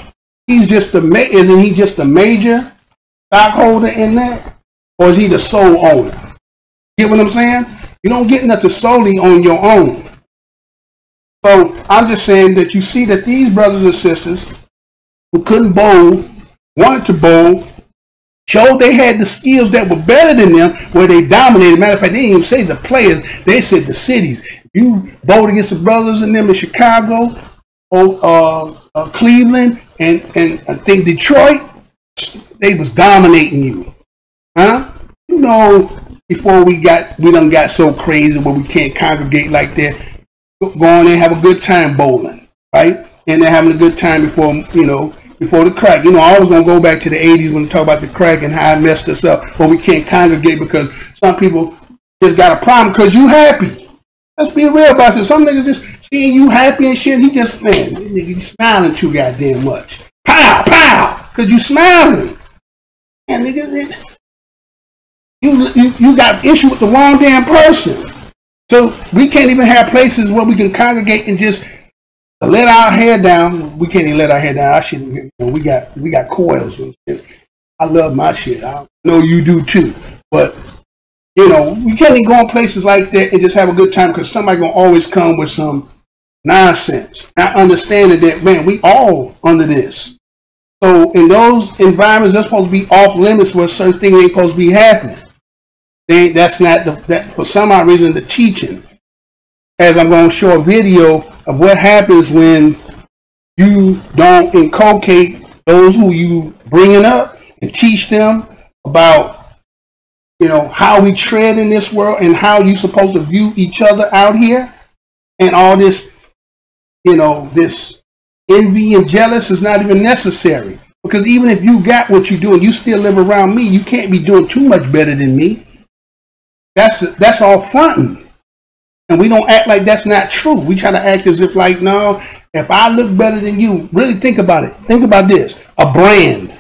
he's just isn't he just the major stockholder in that? Or is he the sole owner? Get what I'm saying? You don't get nothing solely on your own. So I'm just saying that you see that these brothers and sisters who couldn't bowl, wanted to bowl, showed they had the skills that were better than them, where they dominated. Matter of fact, they didn't even say the players, they said the cities. You bowled against the brothers and them in Chicago, Cleveland, and I think Detroit, they was dominating you. Huh? You know, before we done got so crazy where we can't congregate like that, go on and have a good time bowling, right? And they're having a good time before, you know, before the crack. You know, I was going to go back to the 80s when we talk about the crack and how it messed us up, but we can't congregate because some people just got a problem because you happy. Let's be real about this. Some niggas just seeing you happy and shit, he just, man, this nigga smiling too goddamn much. Pow, pow, because you smiling. And niggas, you got issue with the wrong damn person. So we can't even have places where we can congregate and just let our hair down. We can't even let our hair down. Our shit, you know, we got coils and shit. I love my shit. I know you do too. But you know, we can't even go in places like that and just have a good time because somebody gonna always come with some nonsense. Not understanding that, man, we all under this. So in those environments, they're supposed to be off limits where certain things ain't supposed to be happening. That's not that for some odd reason the teaching. As I'm going to show a video of what happens when you don't inculcate those who you bringing up and teach them about, you know, how we tread in this world and how you supposed to view each other out here, and all this, you know, this envy and jealous is not even necessary, because even if you got what you do and you still live around me, you can't be doing too much better than me. That's all fronting. And we don't act like that's not true. We try to act as if like, no, if I look better than you, really think about it. Think about this, a brand.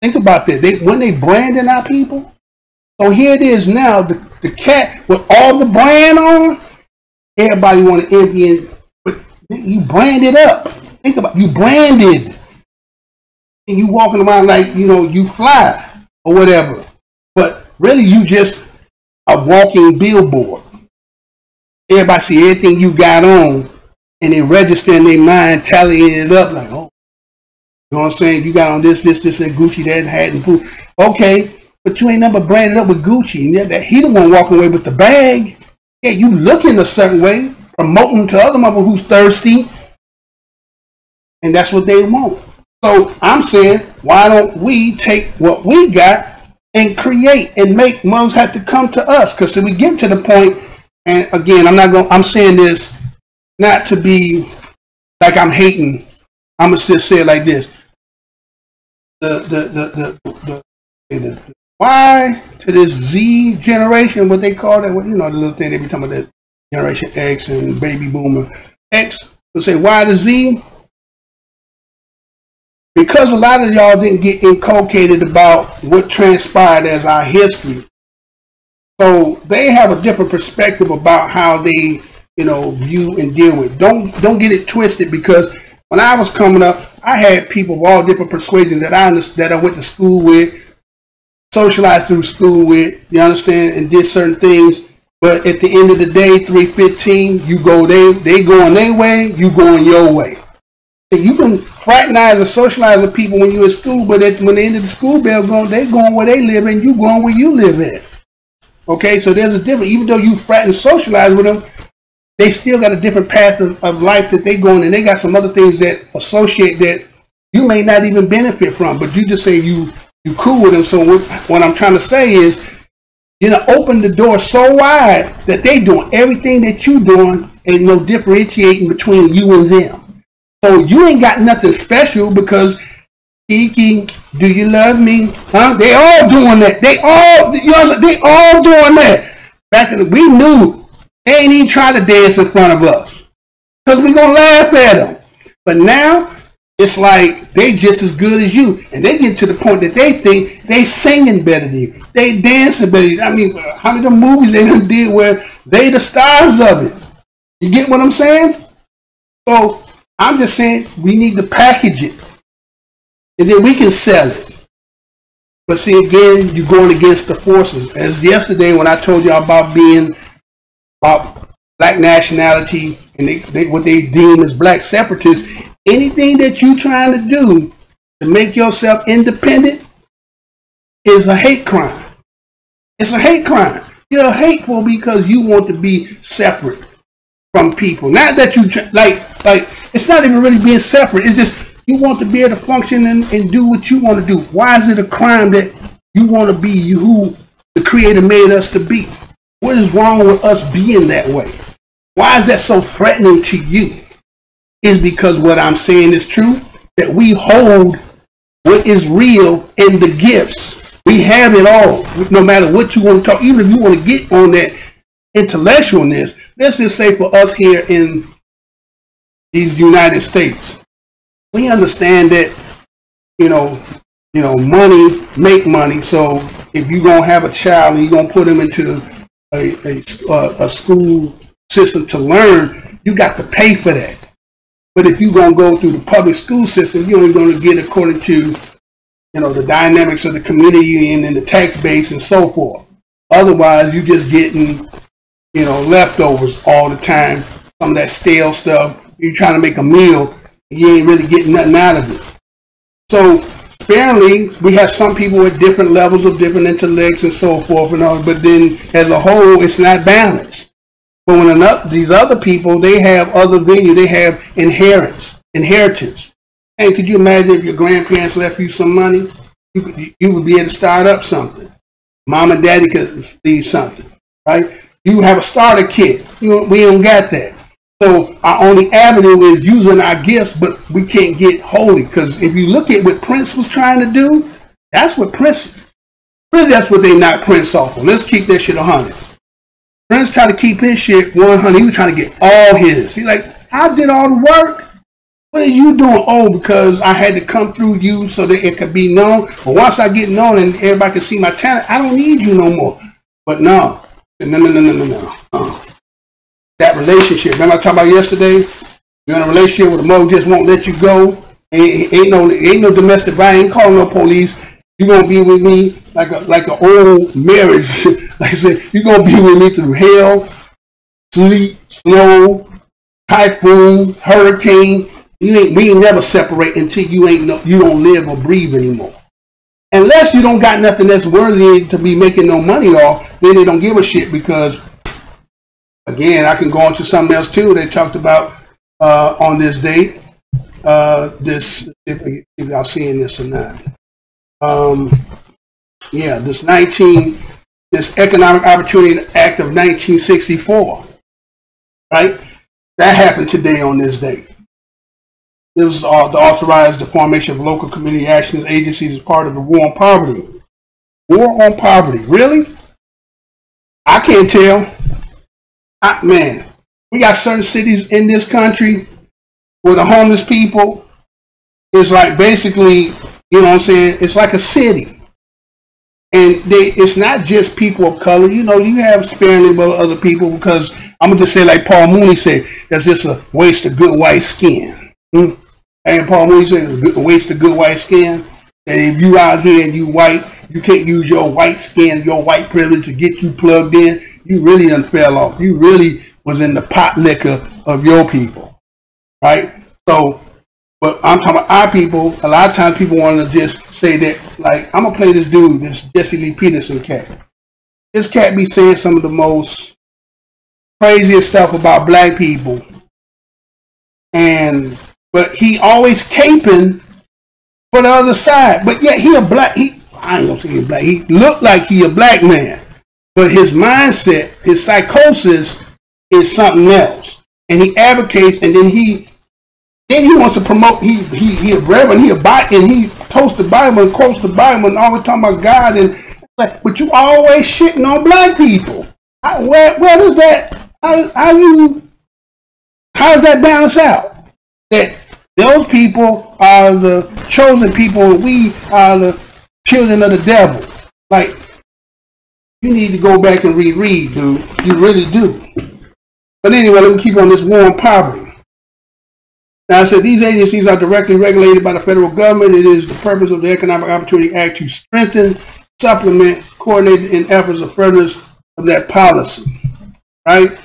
Think about that. When they branding our people. So here it is now, the cat with all the brand on, everybody want to envy and, but you branded up. Think about it, you branded. And you walking around like, you know, you fly or whatever. But really you just a walking billboard. Everybody see everything you got on and they register in their mind, tallying it up like, oh, you know what I'm saying? You got on this, and Gucci, that hat and food. Okay, but you ain't never branded up with Gucci. And he the one walking away with the bag. Yeah, you looking a certain way, promoting to other people who's thirsty. And that's what they want. So I'm saying, why don't we take what we got and create and make. Mothers have to come to us, because if we get to the point, and again, I'm saying this not to be like I'm hating. I'm gonna just say it like this: the Y to this Z generation, what they call that, you know, the little thing they be talking about, that Generation X and Baby Boomer X. We'll say Y to Z, because a lot of y'all didn't get inculcated about what transpired as our history. So they have a different perspective about how they, you know, view and deal with. Don't get it twisted, because when I was coming up, I had people of all different persuasions that I went to school with, socialized through school with, you understand, and did certain things. But at the end of the day, 315, you go they going their way, you going your way. And you can fraternize and socialize with people when you're at school, but when the end of the school bell going, they going where they live and you going where you live at. Okay, so there's a difference. Even though you frat and socialize with them, they still got a different path of life that they going, and they got some other things that associate that you may not even benefit from, but you just say you cool with them. So what I'm trying to say is, you know, open the door so wide that they doing everything that you doing, and no differentiating between you and them. So you ain't got nothing special, because Kiki, do you love me? Huh? They all doing that. They all doing that. Back in the, we knew they ain't even try to dance in front of us, because we gonna laugh at them. But now it's like they just as good as you, and they get to the point that they think they singing better than you, they dancing better than you. I mean, how many of the movies they done did where they the stars of it? You get what I'm saying? So I'm just saying we need to package it, and then we can sell it. But see, again, you're going against the forces. As yesterday when I told you about black nationality and what they deem as black separatists, anything that you're trying to do to make yourself independent is a hate crime. It's a hate crime. You're hateful because you want to be separate from people. Not that you like it's not even really being separate. It's just you want to be able to function and do what you want to do. Why is it a crime that you want to be who the Creator made us to be? What is wrong with us being that way? Why is that so threatening to you? Is because what I'm saying is true, that we hold what is real in the gifts. We have it all, no matter what you want to talk. Even if you want to get on that intellectualness, let's just say for us here in these United States, we understand that, you know, money make money. So if you're going to have a child and you're going to put them into a school system to learn, you got to pay for that. But if you're going to go through the public school system, you're only going to get according to, you know, the dynamics of the community and the tax base and so forth. Otherwise, you're just getting, you know, leftovers all the time. Some of that stale stuff. You're trying to make a meal, and you ain't really getting nothing out of it. So, fairly, we have some people with different levels of different intellects and so forth and all, but then as a whole, it's not balanced. But when these other people, they have other venues, they have inheritance. Hey, could you imagine if your grandparents left you some money? You would be able to start up something. Mom and daddy could leave something, right? You have a starter kit. We don't got that. So our only avenue is using our gifts, but we can't get holy. Because if you look at what Prince was trying to do, that's what really that's what they knocked Prince off on. Let's keep that shit 100. Prince tried to keep his shit 100. He was trying to get all his. He's like, I did all the work. What are you doing? Oh, because I had to come through you so that it could be known. But once I get known and everybody can see my talent, I don't need you no more. But no. That relationship. Remember I talked about yesterday? You're in a relationship where the mother just won't let you go. Ain't no domestic violence. Ain't calling no police. You're gonna be with me like an old marriage. Like I said, you're gonna be with me through hell, sleet, snow, typhoon, hurricane. We ain't never separate until you don't live or breathe anymore. Unless you don't got nothing that's worthy to be making no money off, then they don't give a shit. Because again, I can go into something else too. They talked about on this date. If y'all seeing this or not. Yeah, this Economic Opportunity Act of 1964, right? That happened today on this day. This was authorized the formation of local community action agencies as part of the war on poverty. War on poverty, really? I can't tell. Man, we got certain cities in this country where the homeless people is like basically, you know what I'm saying, it's like a city. And it's not just people of color. You know, you have sparingly other people, because I'm going to just say like Paul Mooney said, that's just a waste of good white skin. And Paul Mooney said it's a waste of good white skin. And if you out here and you white, you can't use your white skin, your white privilege to get you plugged in. You really done fell off. You really was in the pot liquor of your people, right? So, but I'm talking about our people. A lot of times people want to just say that, like, I'm going to play this dude, this Jesse Lee Peterson cat. This cat be saying some of the most craziest stuff about black people. But he always caping for the other side. But yet he a black, I ain't going to say he black. He looked like he a black man. But his mindset, his psychosis is something else. And he advocates, and then he wants to promote, he a reverend, he toasts the Bible and quotes the Bible and always talking about God, and like, but you always shitting on black people. Where does that, how does that balance out? That those people are the chosen people and we are the children of the devil. Like, you need to go back and reread, dude. You really do. But anyway, let me keep on this war on poverty. Now, I said these agencies are directly regulated by the federal government. It is the purpose of the Economic Opportunity Act to strengthen, supplement, coordinate in efforts of furtherance of that policy, right?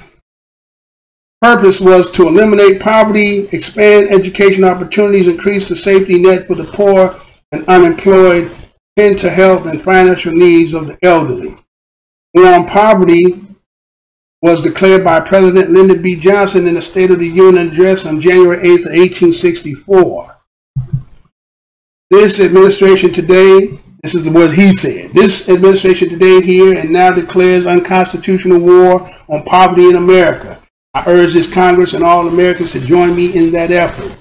Purpose was to eliminate poverty, expand education opportunities, increase the safety net for the poor and unemployed, tend to health and financial needs of the elderly. War on poverty was declared by President Lyndon B. Johnson in the State of the Union address on January 8th of 1864. This administration today, this is what he said, this administration today here and now declares unconstitutional war on poverty in America. I urge this Congress and all Americans to join me in that effort.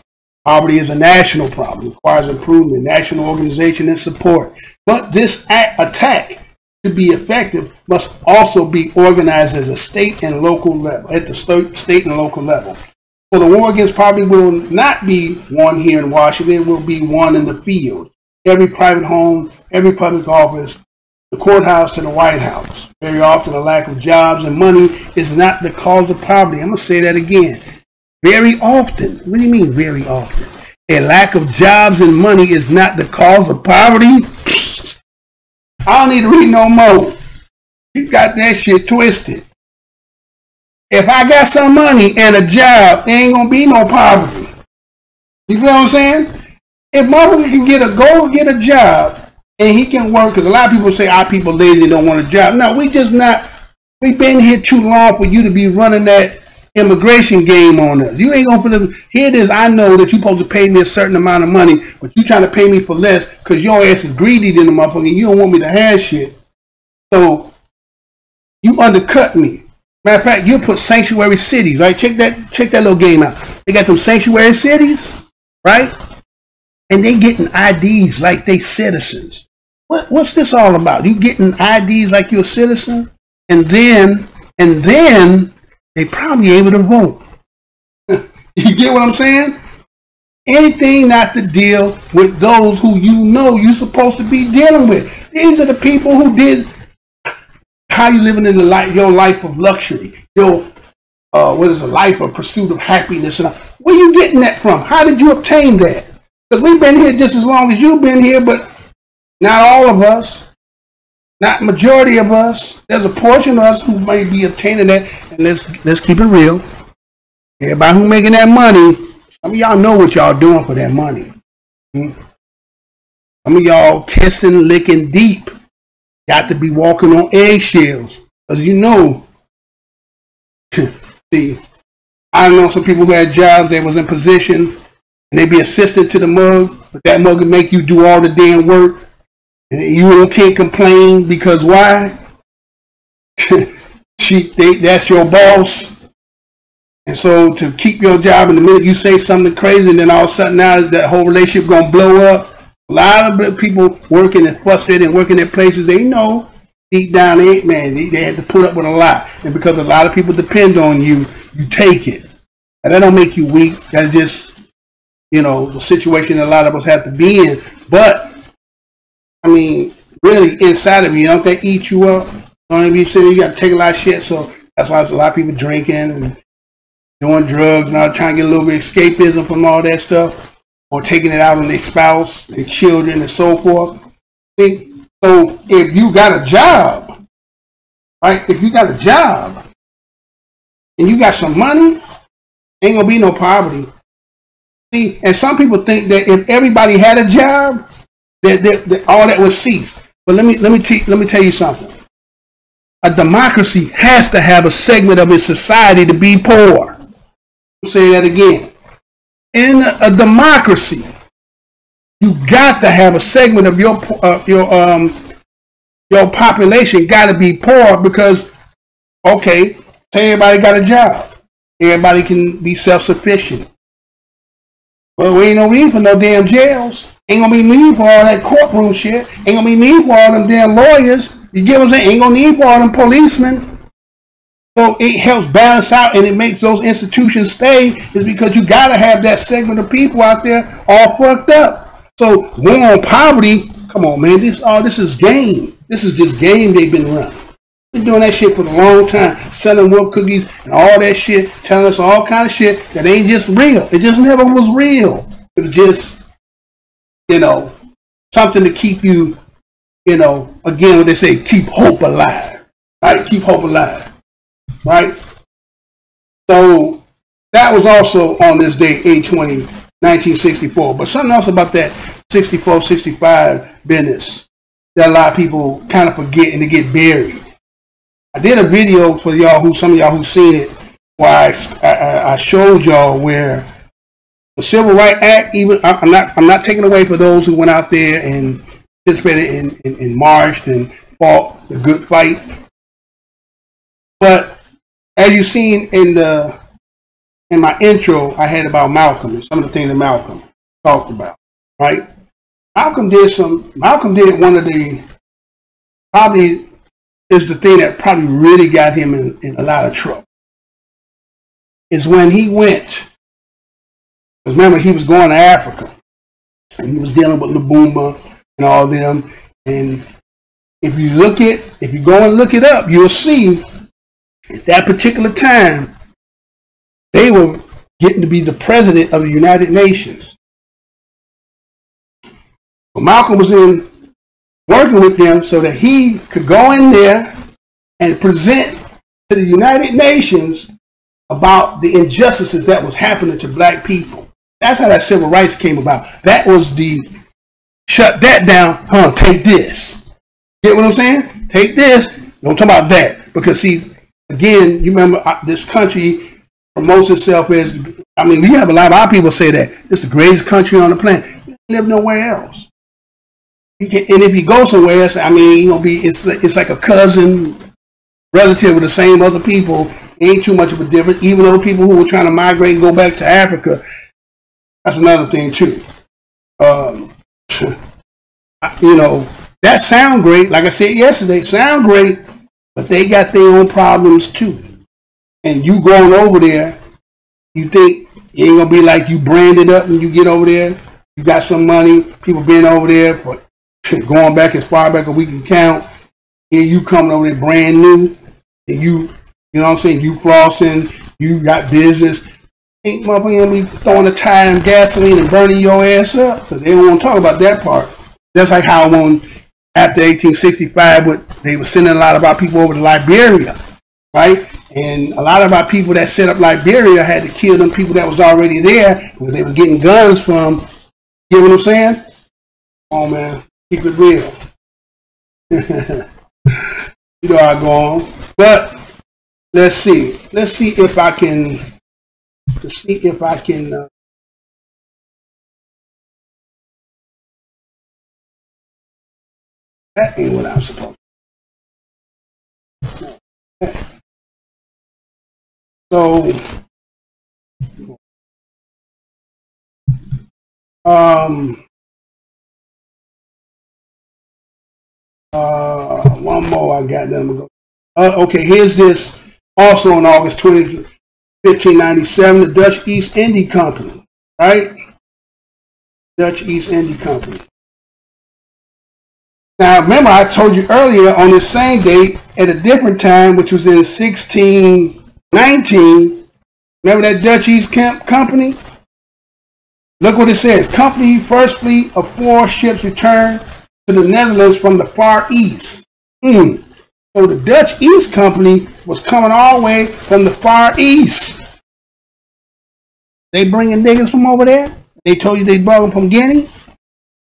Poverty is a national problem, requires improvement, national organization and support. But this attack, to be effective, must also be organized as a state and local level, at the state and local level. So the war against poverty will not be won here in Washington, it will be won in the field. Every private home, every public office, the courthouse to the White House. Very often a lack of jobs and money is not the cause of poverty. I'm going to say that again. Very often. What do you mean very often? A lack of jobs and money is not the cause of poverty. I don't need to read no more. You got that shit twisted. If I got some money and a job, there ain't gonna be no poverty. You feel what I'm saying? If motherfucker can get a job and he can work, because a lot of people say our people lazy, don't want a job. No, we've been here too long for you to be running that immigration game on us. You ain't gonna here it is. I know that you're supposed to pay me a certain amount of money, but you trying to pay me for less because your ass is greedy than the motherfucker and you don't want me to have shit. So you undercut me. Matter of fact, you put sanctuary cities, right? Check that little game out. They got them sanctuary cities, right? And they getting IDs like they citizens. What's this all about? You getting IDs like you're a citizen, and then they probably able to vote. You get what I'm saying? Anything not to deal with those who you know you're supposed to be dealing with. These are the people who did how you living in your life of luxury, your what is a life of pursuit of happiness. And where you getting that from? How did you obtain that? Because we've been here just as long as you've been here, but not all of us. Not majority of us. There's a portion of us who may be obtaining that, and let's keep it real. Everybody who making that money, some of y'all know what y'all doing for that money. Some of y'all kissing, licking deep. Got to be walking on eggshells, because you know. See, I know some people who had jobs, they was in position, and they be assistant to the mug, but that mug would make you do all the damn work. And you can't complain because why? That's your boss. And so to keep your job, in the minute you say something crazy, and then all of a sudden now that whole relationship gonna blow up. A lot of people working and frustrated and working at places, they know deep down, they had to put up with a lot. And because a lot of people depend on you, you take it. And that don't make you weak. That's just, the situation that a lot of us have to be in. But, I mean, really inside of you, don't they eat you up? Don't be sitting, you got to take a lot of shit. So that's why there's a lot of people drinking and doing drugs and all, trying to get a little bit of escapism from all that stuff, or taking it out on their spouse, their children, and so forth. See? So if you got a job, right? If you got a job and you got some money, ain't gonna be no poverty. See, and some people think that if everybody had a job, that all that would cease. But let me tell you something. A democracy has to have a segment of its society to be poor. I'll say that again. In a democracy, you got to have a segment of your population got to be poor because, okay, say everybody got a job, everybody can be self-sufficient. Well, we ain't no need for no damn jails. Ain't gonna be need for all that courtroom shit. Ain't gonna be need for all them damn lawyers. You get what I'm saying? Ain't gonna need for all them policemen. So it helps balance out and it makes those institutions stay, is because you gotta have that segment of people out there all fucked up. So war on poverty, come on man, this is game. This is just game they've been running. Been doing that shit for a long time, selling wolf cookies and all that shit, telling us all kind of shit that ain't just real. It just never was real. It was just, something to keep you, again, what they say, keep hope alive. Right? Keep hope alive. Right? So that was also on this day, 8/20, 1964. But something else about that 64, 65 business that a lot of people kind of forget and they get buried. I did a video for y'all some of y'all who seen it, where I showed y'all where the Civil Rights Act, even I'm not taking away for those who went out there and participated in marched and fought the good fight. But as you've seen in my intro, I had about Malcolm and some of the things that Malcolm talked about, right? Malcolm did one of the, probably is the thing that probably really got him in a lot of trouble, is when he went, because remember he was going to Africa and he was dealing with Lumumba and all them. And if you go and look it up, you'll see at that particular time, they were getting to be the president of the United Nations. But Malcolm was working with them so that he could go in there and present to the United Nations about the injustices that was happening to black people. That's how that civil rights came about. That was shut that down, take this. Get what I'm saying? Take this, don't talk about that. Because see, again, you remember this country promotes itself as, we have a lot of people say that it's the greatest country on the planet. You live nowhere else. And if you go somewhere else, you're gonna be, it's like a cousin, relative of the same other people. Ain't too much of a difference. Even though people who were trying to migrate and go back to Africa, that's another thing too. That sound great. Like I said yesterday, sound great, but they got their own problems too. And you going over there, you think it ain't gonna be like you branded up and you get over there. You got some money. People been over there for going back as far back as we can count. Here you coming over there brand new, and you know what I'm saying? You flossing. You got business. Ain't motherfucker gonna be throwing the tire and gasoline and burning your ass up, because they don't want to talk about that part. That's like how after 1865, they were sending a lot of our people over to Liberia, right? And a lot of our people that set up Liberia had to kill them people that was already there because they were getting guns from. You know what I'm saying? Oh man, keep it real. You know how I go on. But let's see if I can. That ain't what I'm supposed to do. So, one more I got them. Okay, here's this. Also on August 20th, 1597, the Dutch East India Company, right? Dutch East India Company. Now, remember, I told you earlier on this same date at a different time, which was in 1619. Remember that Dutch East Company? Look what it says. Company first fleet of 4 ships returned to the Netherlands from the Far East. So the Dutch East Company was coming all the way from the Far East. They bringing niggas from over there? They told you they brought them from Guinea?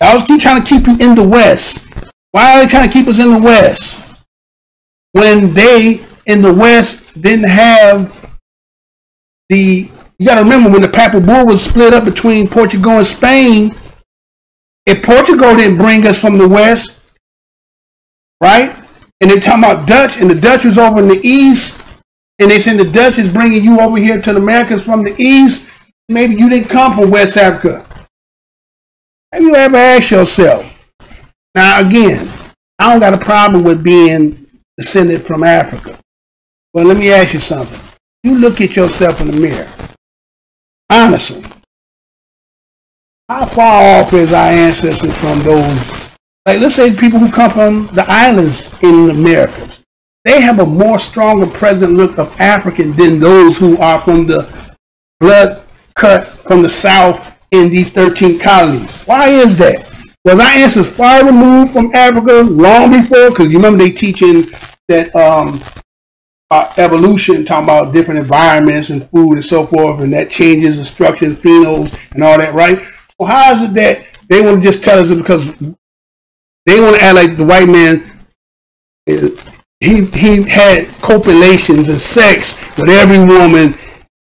I was trying to keep you in the West. Why are they trying to keep us in the West? When they, in the West, didn't have the... You got to remember when the Papal Bull was split up between Portugal and Spain, if Portugal didn't bring us from the West, right? And they're talking about Dutch, and the Dutch was over in the East, and they said the Dutch is bringing you over here to the Americas from the East. Maybe you didn't come from West Africa. Have you ever asked yourself? Now again, I don't got a problem with being descended from Africa. But let me ask you something. You look at yourself in the mirror. Honestly, how far off is our ancestors from those? Like, let's say people who come from the islands in the Americas. They have a more stronger present look of African than those who are from the blood cut from the South in these 13 colonies. Why is that? Was our ancestors far removed from Africa long before? Because you remember they teaching that evolution, talking about different environments and food and so forth, and that changes the structure and phenols and all that, right? Well, how is it that they want to just tell us it because they want to act like the white man, he had copulations and sex with every woman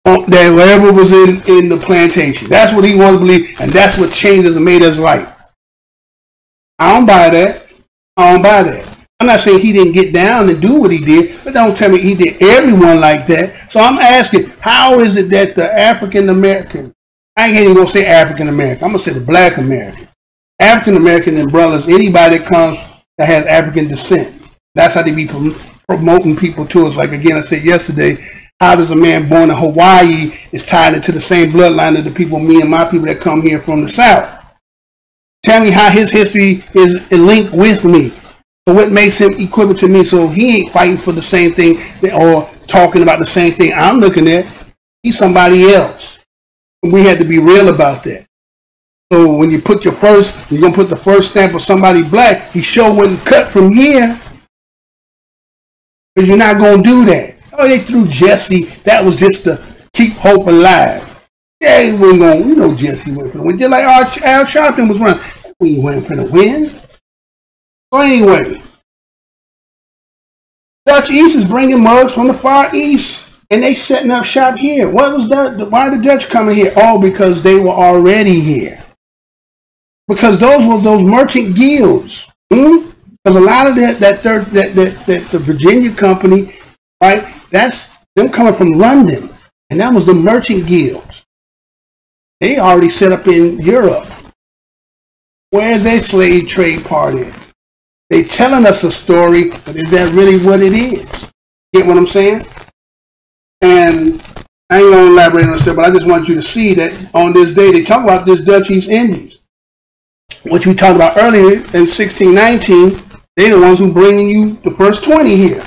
that whatever was in the plantation. That's what he wanted to believe, and that's what changed us and made us like. I don't buy that. I don't buy that. I'm not saying he didn't get down and do what he did, but don't tell me he did everyone like that. So I'm asking, how is it that the African American, I ain't even gonna say African American, I'm gonna say the Black American, African American and brothers, anybody that comes that has African descent, that's how they be promoting people to us. Like again, I said yesterday, how does a man born in Hawaii is tied into the same bloodline of the people, me and my people that come here from the South? Tell me how his history is linked with me. So what makes him equivalent to me? So he ain't fighting for the same thing or talking about the same thing I'm looking at. He's somebody else. And we had to be real about that. So when you put you're going to put the first stamp of somebody black, he sure wasn't cut from here. Because you're not going to do that. Oh, they threw Jesse. That was just to keep hope alive. Yeah, he wasn't going, you know Jesse went for the win. Just like Al Sharpton was running. We went for the win. So anyway, Dutch East is bringing mugs from the Far East, and they setting up shop here. What was that? Why the Dutch coming here? Oh, because they were already here. Because those were those merchant guilds. Because a lot of that the Virginia Company, right? That's them coming from London, and that was the merchant guilds. They already set up in Europe. Where's their slave trade part in? They telling us a story, but is that really what it is? Get what I'm saying? And I ain't gonna elaborate on this stuff, but I just want you to see that on this day they talk about this Dutch East Indies, which we talked about earlier in 1619. They're the ones who bringing you the first 20 here,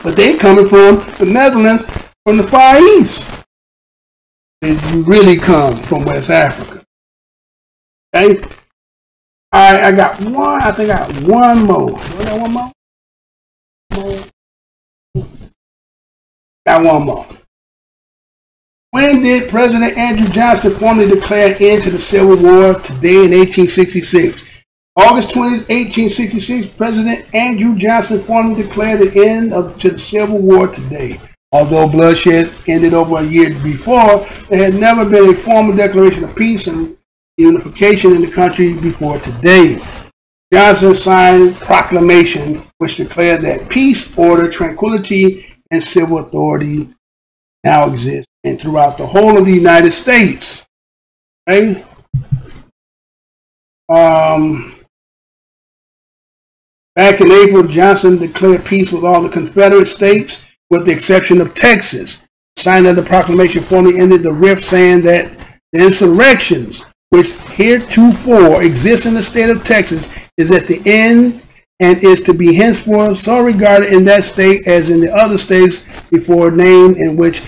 but they coming from the Netherlands, from the Far East. They really come from West Africa. Okay. I got one. I think I got one more. You got one more? Got one more. When did President Andrew Johnson formally declare an end to the Civil War? Today in 1866. August 20, 1866, President Andrew Johnson formally declared the end to the Civil War today. Although bloodshed ended over a year before, there had never been a formal declaration of peace and unification in the country before today. Johnson signed proclamation which declared that peace, order, tranquility, and civil authority now exist and throughout the whole of the United States. Okay? Back in April, Johnson declared peace with all the Confederate states, with the exception of Texas. Signing of the proclamation formally ended the rift, saying that the insurrections which heretofore exist in the state of Texas is at the end and is to be henceforth so regarded in that state as in the other states before named, in which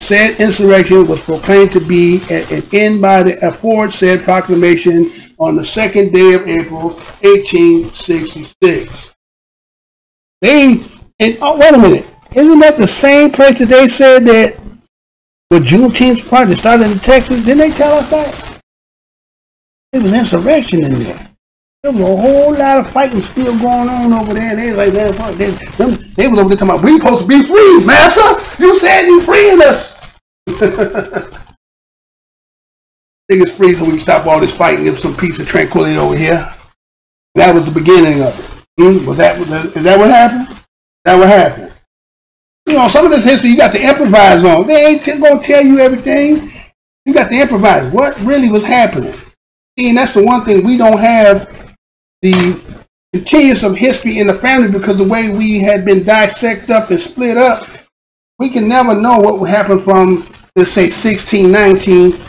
said insurrection was proclaimed to be at an end by the aforesaid proclamation on the 2nd day of April, 1866. Wait a minute. Isn't that the same place that they said that with Juneteenth party started in Texas? Didn't they tell us that? There was insurrection in there. There was a whole lot of fighting still going on over there. And they was like, they was over there talking about, we supposed to be free, massa. You said you freeing us. Niggas free so we can stop all this fighting, give some peace and tranquility over here. That was the beginning of it. Is that what happened? That what happened? You know, some of this history you got to improvise on. They ain't gonna tell you everything. You got to improvise. What really was happening? See, and that's the one thing we don't have the continuous of history in the family, because the way we had been dissected up and split up, we can never know what would happen from, let's say, 1619.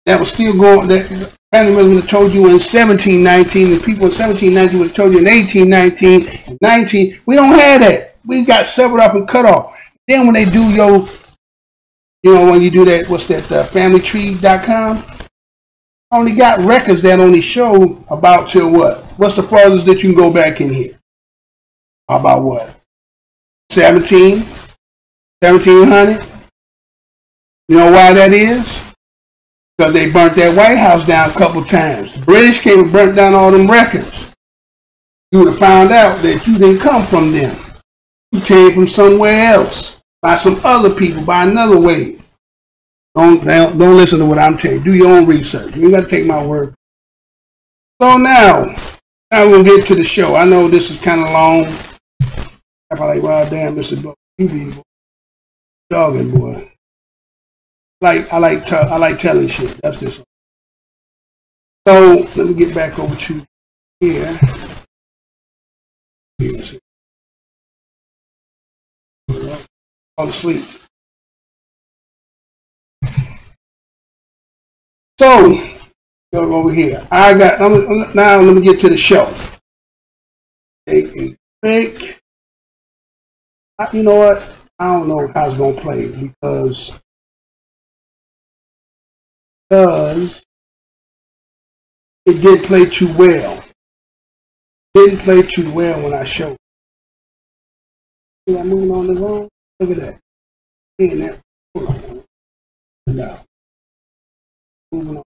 That was still going. That family members would have told you in 1719. The people in 1719 would have told you in 1819 and 19. We don't have that. We got severed up and cut off. Then when they do your, you know, when you do that, what's that, familytree.com? Only got records that only show about till what? What's the farthest that you can go back in here? About what? 1700? You know why that is? Because they burnt that White House down a couple times. The British came and burnt down all them records. You would have found out that you didn't come from them. You came from somewhere else, by some other people, by another way. Don't listen to what I'm telling you. Do your own research. You ain't got to take my word. So now we're going to get to the show. I know this is kind of long. I'm like, well, damn, Mr. Blow, you be dogging, boy. I like telling shit. That's this. So let me get back over to here. Fall asleep. So go over here. Now let me get to the show. Take a break. You know what? I don't know how it's gonna play because it didn't play too well. Didn't play too well when I showed. See, I'm moving on the wrong. Look at that. Seeing that. Hold on. No. Moving on.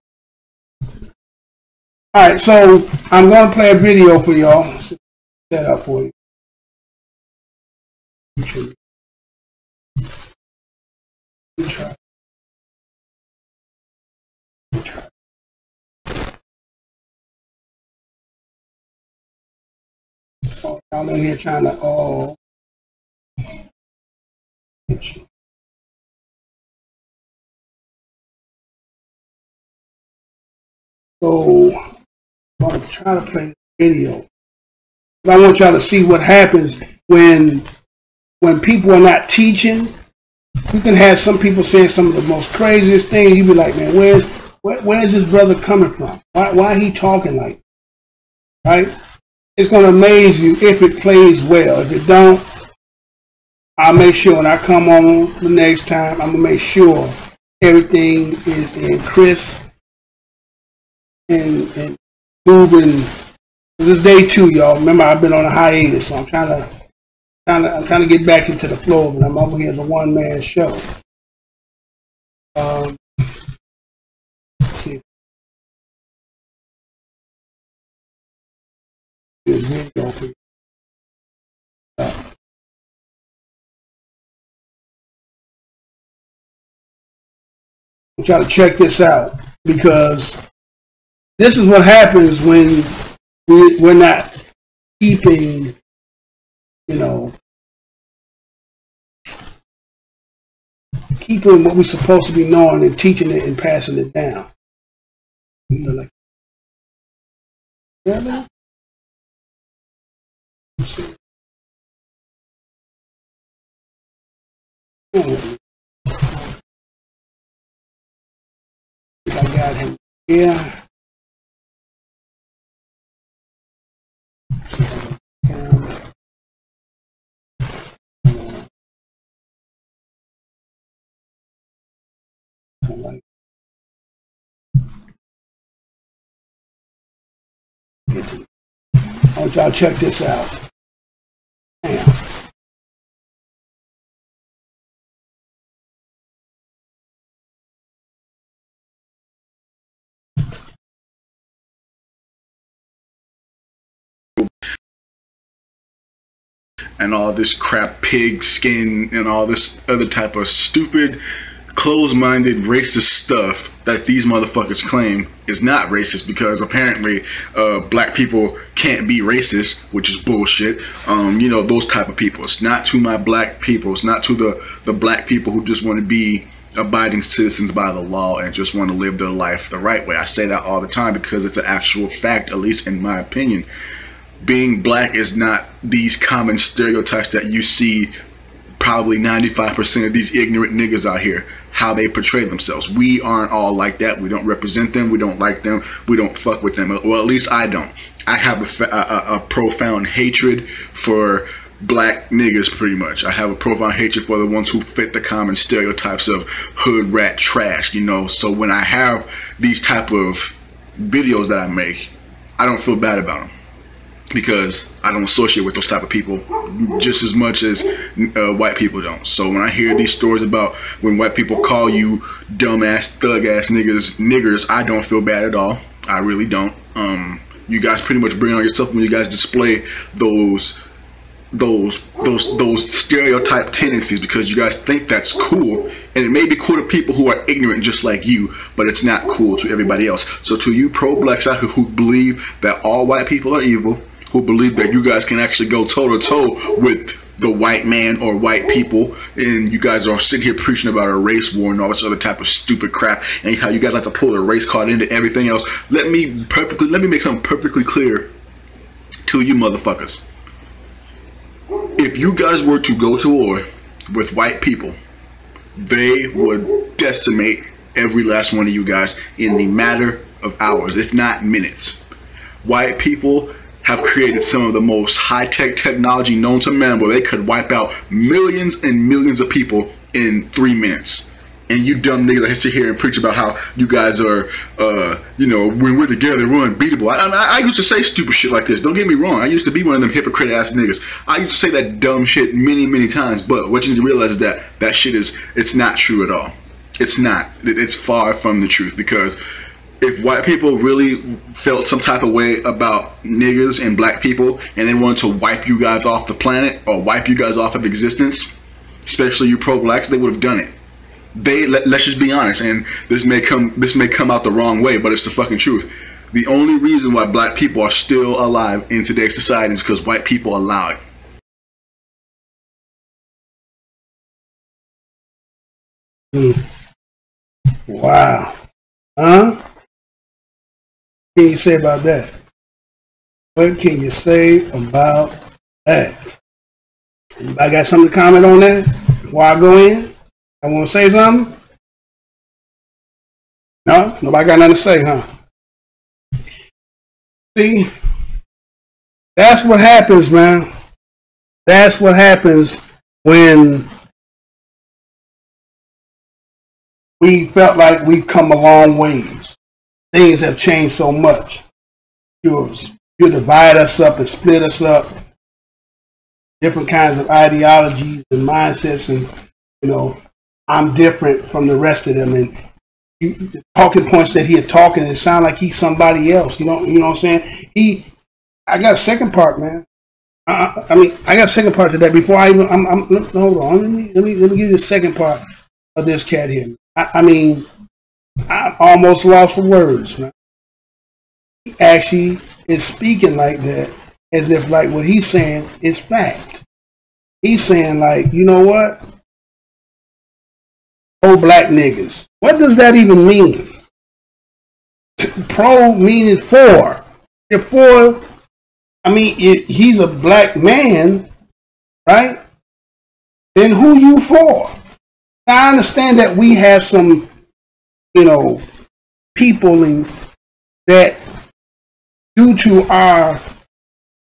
All right, so I'm going to play a video for y'all. Set up for you. Try. Oh, y'all in here trying to So I'm going to try to play the video. But I want y'all to see what happens when people are not teaching. You can have some people saying some of the most craziest things. You be like, man, where's this brother coming from? Why he talking like that? Right? It's going to amaze you if it plays well. If it don't, I'll make sure when I come on the next time, I'm going to make sure everything is in crisp and moving. This is day 2, y'all. Remember, I've been on a hiatus, so I'm trying to get back into the flow of it. I'm over here as a one-man show. Let's see. Video for you. I'm trying to check this out because this is what happens when we're not keeping, keeping what we're supposed to be knowing and teaching it and passing it down. Like, really? I got him here. I want y'all to check this out. Damn. And all this crap, pig skin, and all this other type of stupid, closed-minded, racist stuff that these motherfuckers claim is not racist, because apparently black people can't be racist, which is bullshit. Those type of people. It's not to my black people. It's not to the black people who just want to be abiding citizens by the law and just want to live their life the right way. I say that all the time because it's an actual fact, at least in my opinion. Being black is not these common stereotypes that you see probably 95% of these ignorant niggas out here, how they portray themselves. We aren't all like that. We don't represent them. We don't like them. We don't fuck with them. Well, at least I don't. I have a profound hatred for black niggas, pretty much. I have a profound hatred for the ones who fit the common stereotypes of hood rat trash, So when I have these type of videos that I make, I don't feel bad about them, because I don't associate with those type of people just as much as white people don't. So when I hear these stories about when white people call you dumbass, thug-ass niggers, I don't feel bad at all. I really don't. You guys pretty much bring on yourself when you guys display those stereotype tendencies, because you guys think that's cool, and it may be cool to people who are ignorant just like you, but it's not cool to everybody else. So to you pro-blacks out here who believe that all white people are evil, who believe that you guys can actually go toe-to-toe with the white man or white people, and you guys are sitting here preaching about a race war and all this other type of stupid crap, and how you guys like to pull a race card into everything else. Let me make something perfectly clear to you motherfuckers. If you guys were to go to war with white people, they would decimate every last one of you guys in the matter of hours, if not minutes. White people have created some of the most high-tech technology known to man, where they could wipe out millions and millions of people in 3 minutes. And you dumb niggas that sit here and preach about how you guys are, when we're together, we're unbeatable. I used to say stupid shit like this. Don't get me wrong. I used to be one of them hypocrite-ass niggas. I used to say that dumb shit many, many times. But what you need to realize is that that shit it's not true at all. It's not. It's far from the truth, because if white people really felt some type of way about niggers and black people, and they wanted to wipe you guys off the planet or wipe you guys off of existence, especially you pro-blacks, they would have done it. Let's just be honest, and this may come out the wrong way, but it's the fucking truth. The only reason why black people are still alive in today's society is because white people allow it. Wow. Huh? What can you say about that? What can you say about that? Anybody got something to comment on that before I go in? I want to say something? No? Nobody got nothing to say, huh? See? That's what happens, man. That's what happens when we felt like we've come a long ways. Things have changed so much. You divide us up and split us up. Different kinds of ideologies and mindsets, and I'm different from the rest of them, and the talking points that he had talking, it sound like he's somebody else. You know what I'm saying? I got a second part, man. I got a second part to that. Before I even, hold on. Let me give you the second part of this cat here. I almost lost for words, man. He actually is speaking like that as if like what he's saying is fact. He's saying like, you know what? Oh, black niggas. What does that even mean? Pro meaning for. If for, I mean, if he's a black man, right? Then who you for? Now, I understand that we have some, you know, people in that due to our,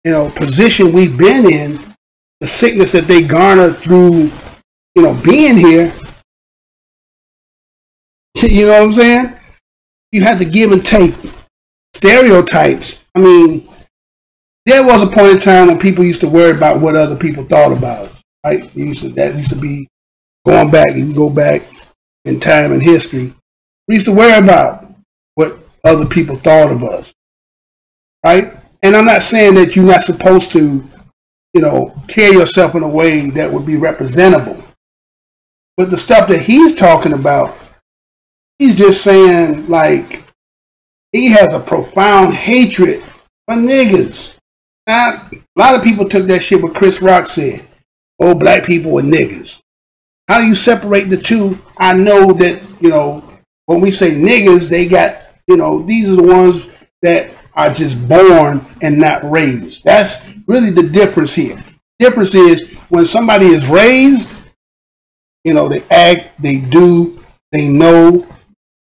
you know, position we've been in, the sickness that they garner through, you know, being here. You know what I'm saying? You have to give and take. Stereotypes. I mean, there was a point in time when people used to worry about what other people thought about us, right? That used to be going back. You go back in time and history. We used to worry about what other people thought of us, right? And I'm not saying that you're not supposed to, you know, carry yourself in a way that would be representable. But the stuff that he's talking about, he's just saying like he has a profound hatred for niggas. Now, a lot of people took that shit what Chris Rock said. Oh, black people were niggas. How do you separate the two? I know that, you know, when we say niggas, they got, you know, these are the ones that are just born and not raised. That's really the difference here. The difference is when somebody is raised, you know, they act, they do, they know,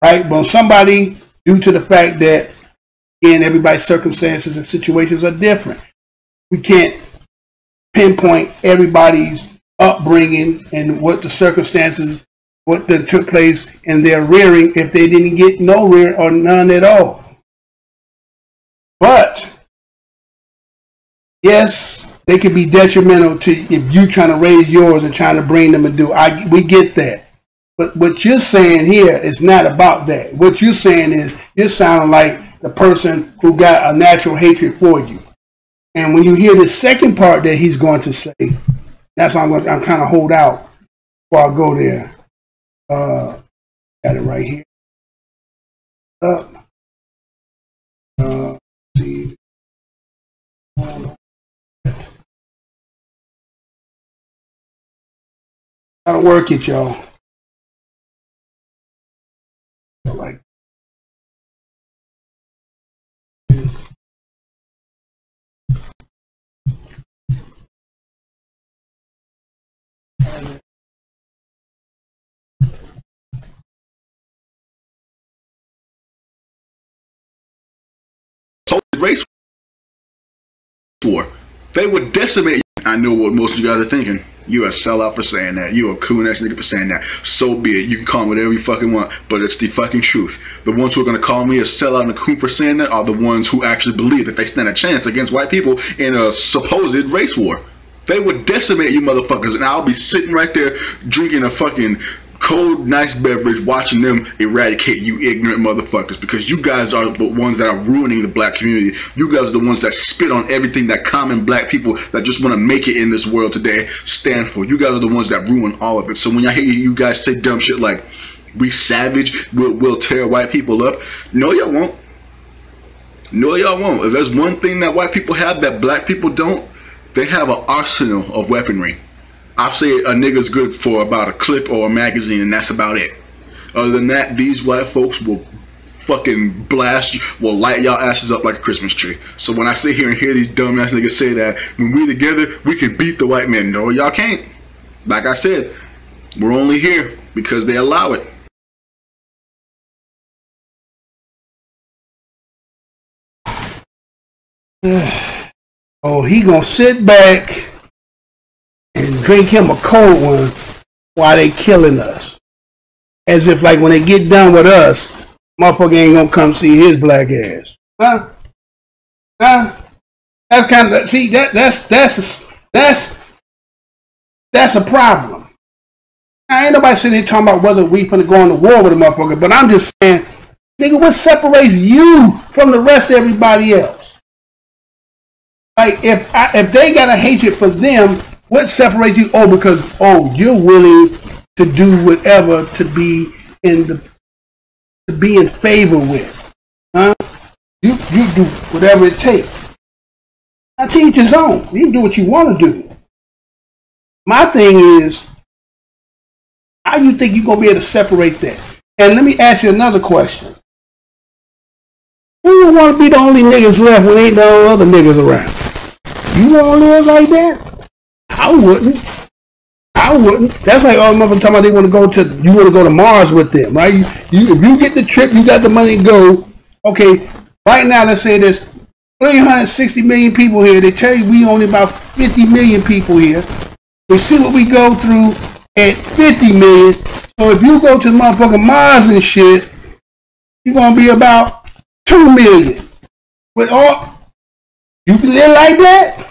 right? But somebody, due to the fact that, again, everybody's circumstances and situations are different. We can't pinpoint everybody's upbringing and what the circumstances, what that took place in their rearing if they didn't get no rear or none at all. But yes, they could be detrimental to if you trying to raise yours and trying to bring them and do. We get that. But what you're saying here is not about that. What you're saying is you're sounding like the person who got a natural hatred for you. And when you hear the second part that he's going to say, that's why I'm kind of hold out before I go there. Got it right here. See. Gotta work it, y'all. Like. Race war. They would decimate you. I know what most of you guys are thinking. You're a sellout for saying that. You're a coon ass nigga for saying that. So be it. You can call me whatever you fucking want, but it's the fucking truth. The ones who are gonna call me a sellout and a coon for saying that are the ones who actually believe that they stand a chance against white people in a supposed race war. They would decimate you motherfuckers, and I'll be sitting right there drinking a fucking cold, nice beverage, watching them eradicate you ignorant motherfuckers, because you guys are the ones that are ruining the black community. You guys are the ones that spit on everything that common black people that just want to make it in this world today stand for. You guys are the ones that ruin all of it. So when I hear you guys say dumb shit like, we savage, we'll tear white people up, no y'all won't. No y'all won't. If there's one thing that white people have that black people don't, they have an arsenal of weaponry. I'll say a nigga's good for about a clip or a magazine, and that's about it. Other than that, these white folks will fucking blast you, will light y'all asses up like a Christmas tree. So when I sit here and hear these dumbass niggas say that when we together we can beat the white man, no y'all can't. Like I said, we're only here because they allow it. Oh, he gonna sit back and drink him a cold one while they killing us. As if like when they get done with us, motherfucker ain't gonna come see his black ass. Huh? Huh? That's kind of, see, that's a problem. Now, ain't nobody sitting here talking about whether we finna go into war with a motherfucker, but I'm just saying, nigga, what separates you from the rest of everybody else? Like, if they got a hatred for them, what separates you? Oh, because, oh, you're willing to do whatever to be in favor with. Huh? You do whatever it takes. Now, to each his own. You can do what you want to do. My thing is, how you think you're going to be able to separate that? And let me ask you another question. Who would want to be the only niggas left when ain't no other niggas around? You want to live like that? I wouldn't. I wouldn't. That's like all motherfuckers talking about they want to go to Mars with them, right? If you get the trip, you got the money to go. Okay, right now let's say there's 360 million people here. They tell you we only about 50 million people here. We see what we go through at 50 million. So if you go to the motherfucking Mars and shit, you're gonna be about 2 million. With all, you can live like that.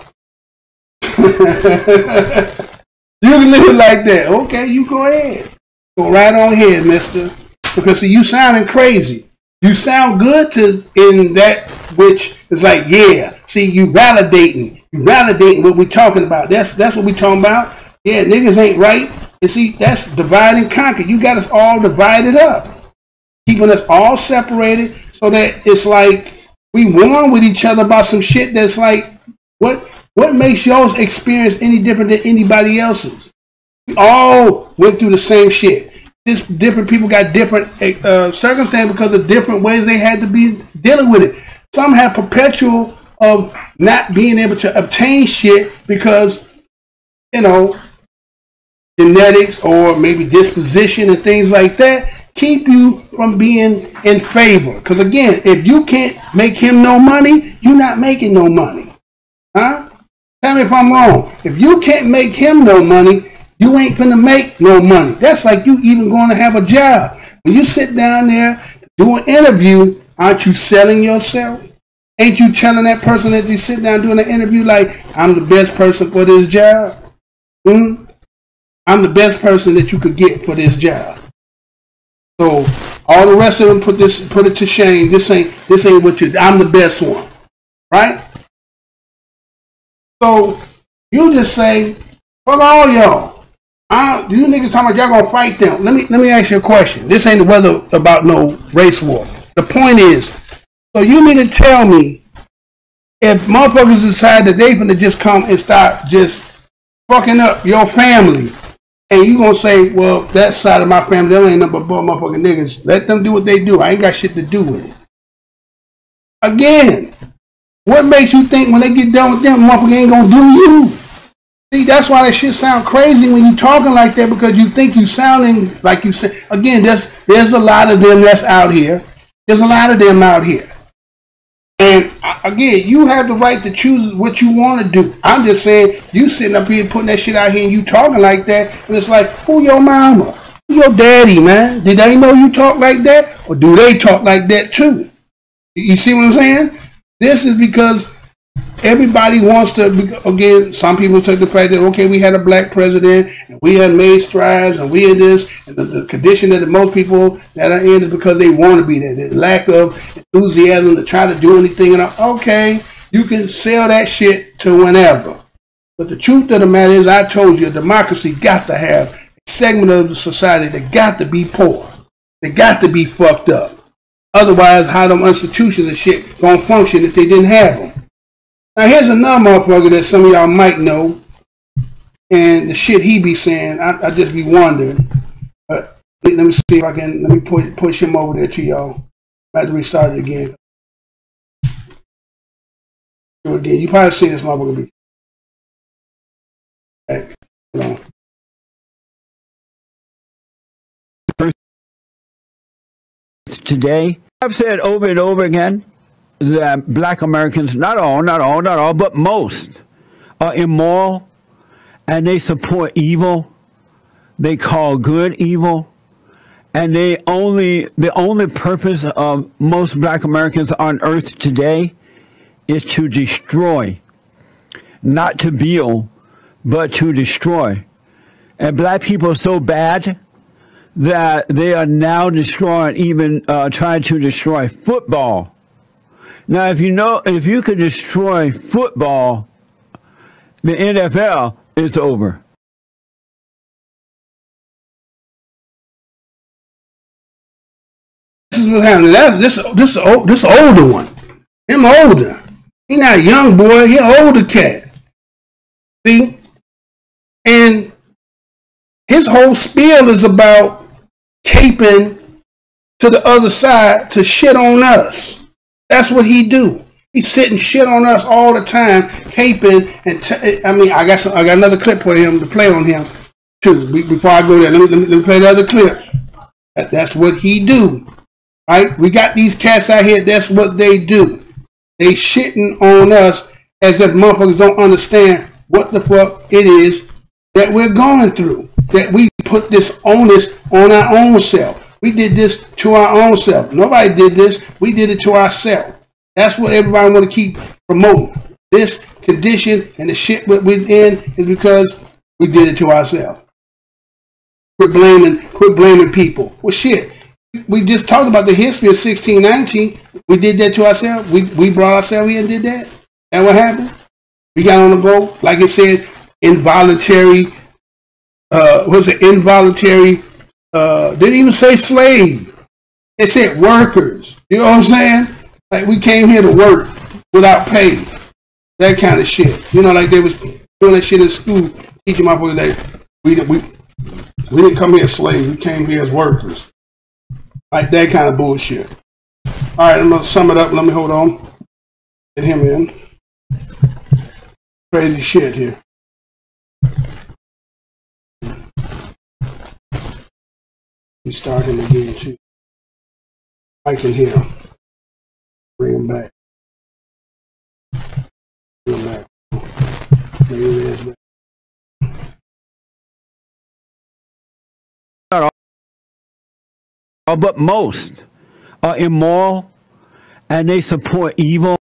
You can live like that. Okay, you go ahead. Go right on ahead, mister. Because see, you sounding crazy. You sound good in that which is like, yeah. See, you validating what we talking about. That's what we talking about. Yeah, niggas ain't right. And see, that's divide and conquer. You got us all divided up. Keeping us all separated so that it's like we warn with each other about some shit that's like, what makes yours experience any different than anybody else's? We all went through the same shit. Just different people got different circumstances because of different ways they had to be dealing with it. Some have perpetual of not being able to obtain shit because, you know, genetics or maybe disposition and things like that keep you from being in favor. Because again, if you can't make him no money, you're not making no money. Huh? Tell me if I'm wrong. If you can't make him no money, you ain't gonna make no money. That's like you even going to have a job. When you sit down there, do an interview, aren't you selling yourself? Ain't you telling that person that you sit down doing an interview like, I'm the best person for this job? I'm the best person that you could get for this job. So all the rest of them put it to shame. This ain't what I'm the best one. Right? So you just say, fuck all y'all. You niggas talking about y'all gonna fight them. Let me ask you a question. This ain't whether about no race war. The point is, so you need to tell me if motherfuckers decide that they finna just come and start just fucking up your family, and you gonna say, well, that side of my family, they ain't nothing but motherfucking niggas. Let them do what they do. I ain't got shit to do with it. Again, what makes you think when they get done with them, motherfucker ain't gonna do you? See, that's why that shit sound crazy when you talking like that, because you think you sounding like you say. Again, there's a lot of them that's out here. There's a lot of them out here. And again, you have the right to choose what you want to do. I'm just saying, you sitting up here putting that shit out here and you talking like that, and it's like, who your mama? Who your daddy, man? Did they know you talk like that? Or do they talk like that too? You see what I'm saying? This is because everybody wants to, again, some people take the fact that, okay, we had a black president, and we had made strides, and we had this, and the condition that most people that are in is because they want to be there. The lack of enthusiasm to try to do anything. And okay, you can sell that shit to whenever. But the truth of the matter is, I told you, democracy got to have a segment of the society that got to be poor. They got to be fucked up. Otherwise, how them institutions and shit gonna function if they didn't have them? Now here's another motherfucker that some of y'all might know, and the shit he be saying, I just be wondering. Let me see if I can, let me push him over there to y'all. I have to restart it again. Do it again. You probably seen this motherfucker be. Hey, hold on. Today, I've said over and over again that black Americans, not all, but most, are immoral, and they support evil. They call good evil, and the only purpose of most black Americans on earth today is to destroy, not to build, but to destroy. And black people are so bad that they are now destroying, even trying to destroy football. Now, if you could destroy football, the NFL is over. This is what's happening. This is an older one. him older. He not a young boy, he an older cat. See? And his whole spiel is about caping to the other side to shit on us. That's what he do. He's sitting shit on us all the time, caping. And I mean, I got another clip for him to play on him too. Before I go there, let me play the other clip. That's what he do. Right? We got these cats out here. That's what they do. They shitting on us as if motherfuckers don't understand what the fuck it is that we're going through. That we put this onus on our own self. We did this to our own self. Nobody did this. We did it to ourselves. That's what everybody want to keep promoting. This condition and the shit we're in is because we did it to ourselves. Quit blaming people. Well, shit. We just talked about the history of 1619. We did that to ourselves. We brought ourselves here and did that. And what happened? We got on the boat, like it said, involuntary. Involuntary? Didn't even say slave. It said workers. You know what I'm saying? Like we came here to work without pay. That kind of shit. You know, like they was doing that shit in school, teaching my boys that we didn't come here as slaves. We came here as workers. Like that kind of bullshit. All right, I'm gonna sum it up. Let me hold on. Get him in. Crazy shit here. We start him again too. I can hear him. Bring him back. Bring him back. Bring his ass back. But most are immoral and they support evil.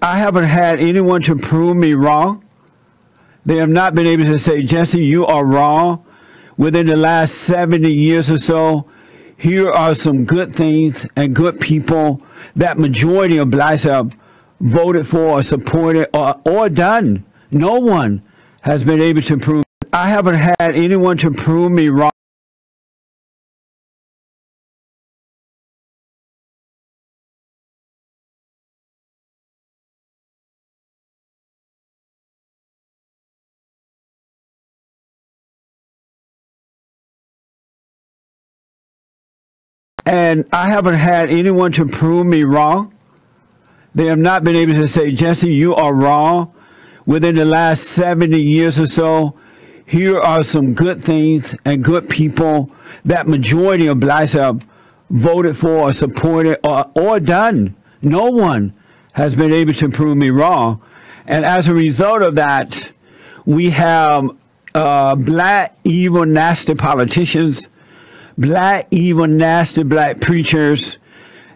I haven't had anyone to prove me wrong. They have not been able to say, Jesse, you are wrong. Within the last 70 years or so, here are some good things and good people that majority of blacks have voted for or supported or done. No one has been able to prove. I haven't had anyone to prove me wrong. And I haven't had anyone to prove me wrong. They have not been able to say, Jesse, you are wrong. Within the last 70 years or so, here are some good things and good people that majority of blacks have voted for or supported or done. No one has been able to prove me wrong. And as a result of that, we have black, evil, nasty politicians, black, evil, nasty black preachers,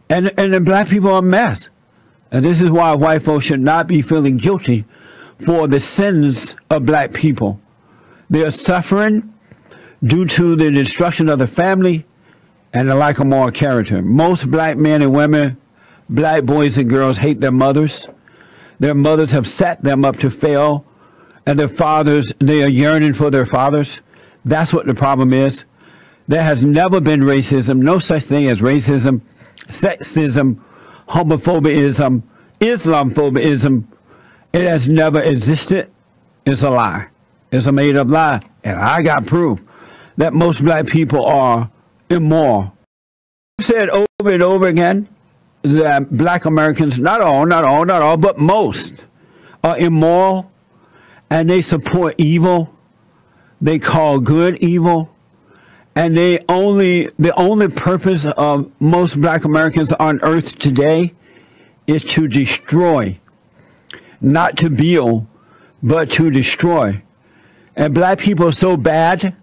and the black people are a mess. And this is why white folks should not be feeling guilty for the sins of black people. They are suffering due to the destruction of the family and the lack of moral character. Most black men and women, black boys and girls hate their mothers. Their mothers have set them up to fail, and their fathers, they are yearning for their fathers. That's what the problem is. There has never been racism, no such thing as racism, sexism, homophobism, Islamophobism. It has never existed. It's a lie. It's a made-up lie. And I got proof that most black people are immoral. I've said over and over again that black Americans, not all, but most, are immoral and they support evil. They call good evil. And the only purpose of most black Americans on earth today is to destroy, not to build, but to destroy. And black people are so bad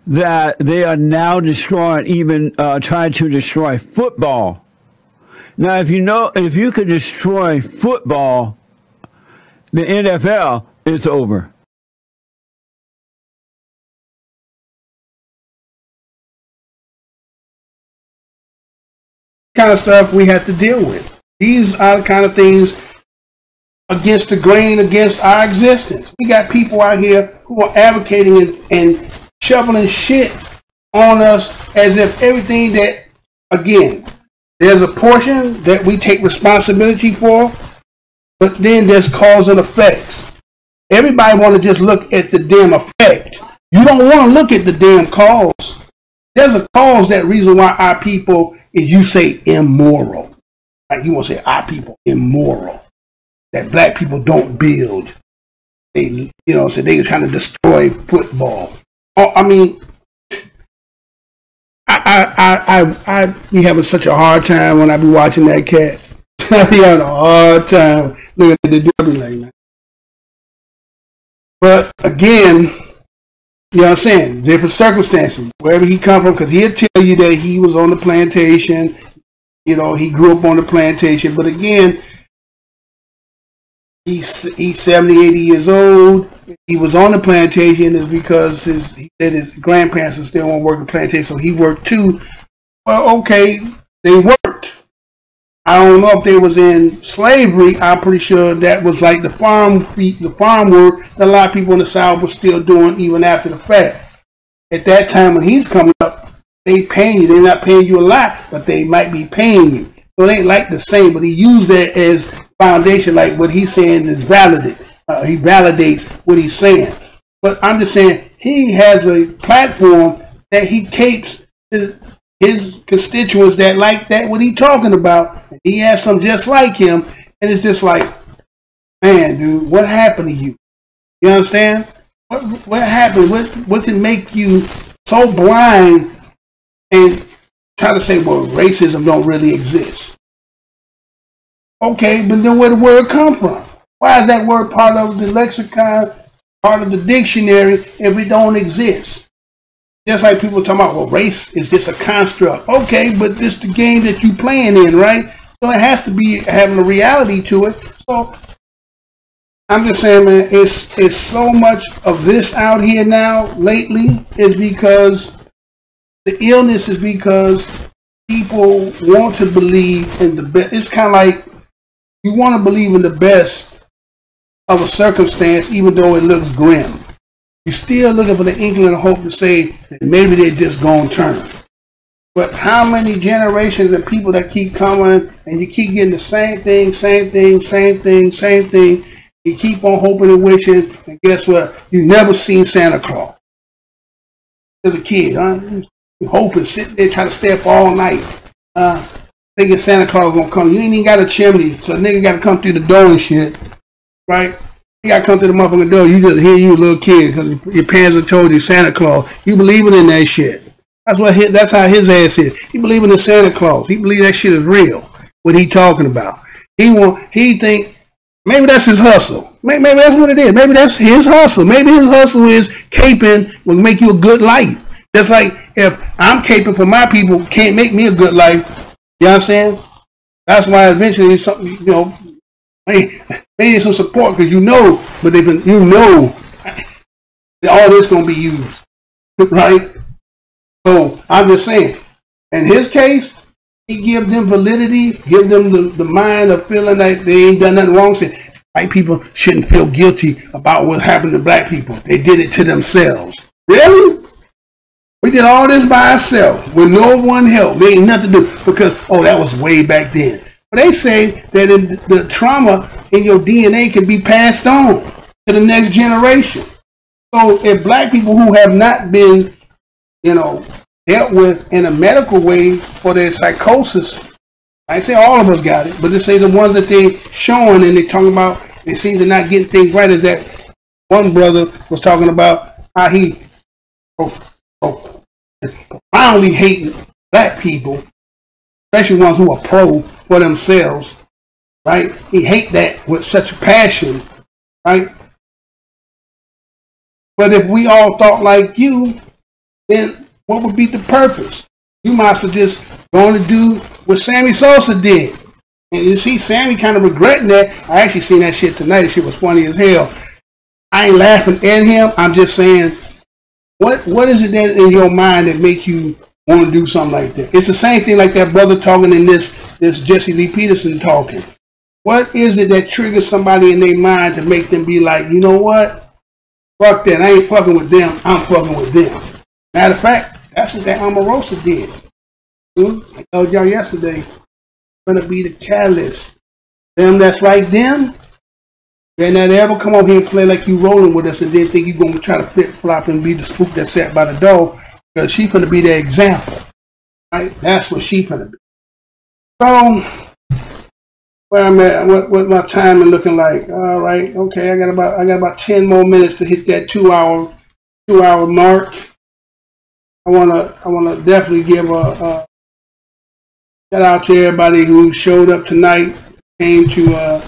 that they are now destroying, even trying to destroy football. Now, if you could destroy football, the NFL, it's over. Kind of stuff we have to deal with. These are the kind of things against the grain, against our existence. We got people out here who are advocating and shoveling shit on us as if everything that, again, there's a portion that we take responsibility for, but then there's cause and effects. Everybody want to just look at the damn effect. You don't want to look at the damn cause. There's a cause, that reason why our people is, you say, immoral. Like, you want to say our people immoral. That black people don't build. They, so they're trying to destroy football. I mean, I be having such a hard time when I be watching that cat. I be having a hard time looking at the dude like, man. But again, you know what I'm saying? Different circumstances, wherever he come from, because he'll tell you that he was on the plantation. He grew up on the plantation. But again, he's 70, 80 years old. He was on the plantation is because he said his grandparents still want to work the plantation, so he worked too. Well, okay, they worked. I don't know if they was in slavery. I'm pretty sure that was like the farm work that a lot of people in the South were still doing even after the fact. At that time when he's coming up, they paying you. They're not paying you a lot, but they might be paying you. So it ain't like the same, but he used that as foundation, like what he's saying is valid. He validates what he's saying. But I'm just saying he has a platform that he capes his constituents that like that what he talking about. He has some just like him, and it's just like, man, dude, what happened to you? You understand? What happened? What can make you so blind and try to say, well, racism don't really exist? Okay, but then where the word come from? Why is that word part of the lexicon, part of the dictionary, if it don't exist? Just like people talking about, well, race is just a construct. Okay, but this the game that you playing in, right? So it has to be having a reality to it. So I'm just saying, man, it's so much of this out here now lately is because the illness is because people want to believe in the best. It's kind of like you want to believe in the best of a circumstance, even though it looks grim. You're still looking for the inkling of hope to say that maybe they're just going to turn. But how many generations of people that keep coming and you keep getting the same thing, same thing, same thing, same thing. You keep on hoping and wishing, and guess what? You never seen Santa Claus. As a kid, huh? You hoping, sitting there trying to stay up all night, thinking Santa Claus gonna come. You ain't even got a chimney, so a nigga gotta come through the door and shit, right? You gotta come through the motherfucking door. You just hear you a little kid because your parents have told you Santa Claus. You believing in that shit. That's how his ass is. He believing in Santa Claus. He believe that shit is real. What he talking about? He think maybe that's his hustle. Maybe that's what it is. Maybe that's his hustle. Maybe his hustle is caping will make you a good life. Just like if I'm caping for my people, can't make me a good life. You understand? That's why eventually something, maybe some support because but all this gonna be used, right? So I'm just saying, in his case, he give them validity, give them the mind of feeling like they ain't done nothing wrong. Saying white people shouldn't feel guilty about what happened to black people. They did it to themselves. Really? We did all this by ourselves with no one help. There ain't nothing to do because, that was way back then. But they say that the trauma in your DNA can be passed on to the next generation. So if black people who have not been, dealt with in a medical way for their psychosis, I say all of us got it, but they say the ones that they showing and they talking about, they seem to not get things right. Is that one brother was talking about how he profoundly hating black people, especially ones who are pro for themselves, right? He hate that with such a passion, right? But if we all thought like you, then what would be the purpose? You might have just going to do what Sammy Sosa did. And you see Sammy kind of regretting that. I actually seen that shit tonight. That shit was funny as hell. I ain't laughing at him. I'm just saying, what is it that in your mind that makes you want to do something like that? It's the same thing like that brother talking in this Jesse Lee Peterson talking. What is it that triggers somebody in their mind to make them be like, you know what? Fuck that. I ain't fucking with them. I'm fucking with them. Matter of fact, that's what that Omarosa did. I told y'all yesterday, gonna be the catalyst. Them that's like them, they not ever come over here and play like you rolling with us and then think you gonna try to flip flop and be the spook that sat by the door, because she gonna be the example. Right? That's what she gonna be. So where I'm at, what my timing looking like? All right, okay, I got about 10 more minutes to hit that 2 hour mark. I wanna definitely give a shout out to everybody who showed up tonight, came to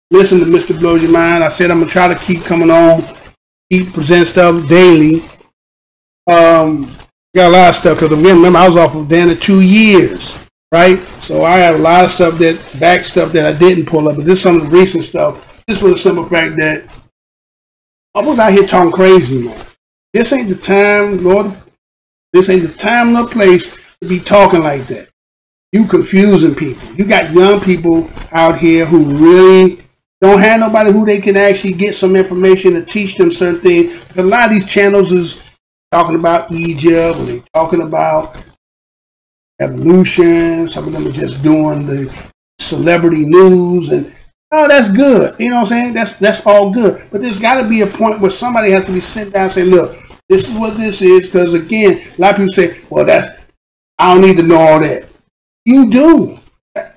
listen to Mr. Blows Your Mind. I said I'm gonna try to keep coming on, keep present stuff daily. Got a lot of stuff because remember I was off of Dana 2 years, right? So I have a lot of stuff back stuff that I didn't pull up, but this is some of the recent stuff. Just for the simple fact that I was out here talking crazy, man. This ain't the time, Lord. This ain't the time nor place to be talking like that. You confusing people. You got young people out here who really don't have nobody who they can actually get some information to teach them certain things. A lot of these channels is talking about Egypt, or they talking about evolution. Some of them are just doing the celebrity news, and oh, that's good. You know what I'm saying? That's all good. But there's got to be a point where somebody has to be sitting down and say, look, this is what this is. Because again, a lot of people say, well, I don't need to know all that. You do.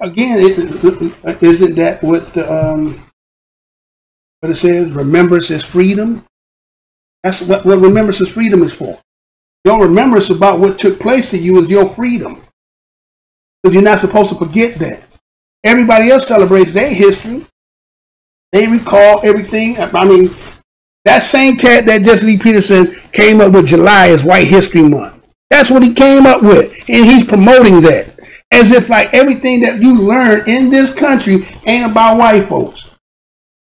Again, isn't that what the what it says? Remembrance is freedom. That's what remembrance is freedom is for. Your remembrance about what took place to you is your freedom. Because you're not supposed to forget that. Everybody else celebrates their history. They recall everything. I mean, that same cat that Jesse Lee Peterson came up with July as White History Month. That's what he came up with. And he's promoting that. As if like everything that you learn in this country ain't about white folks.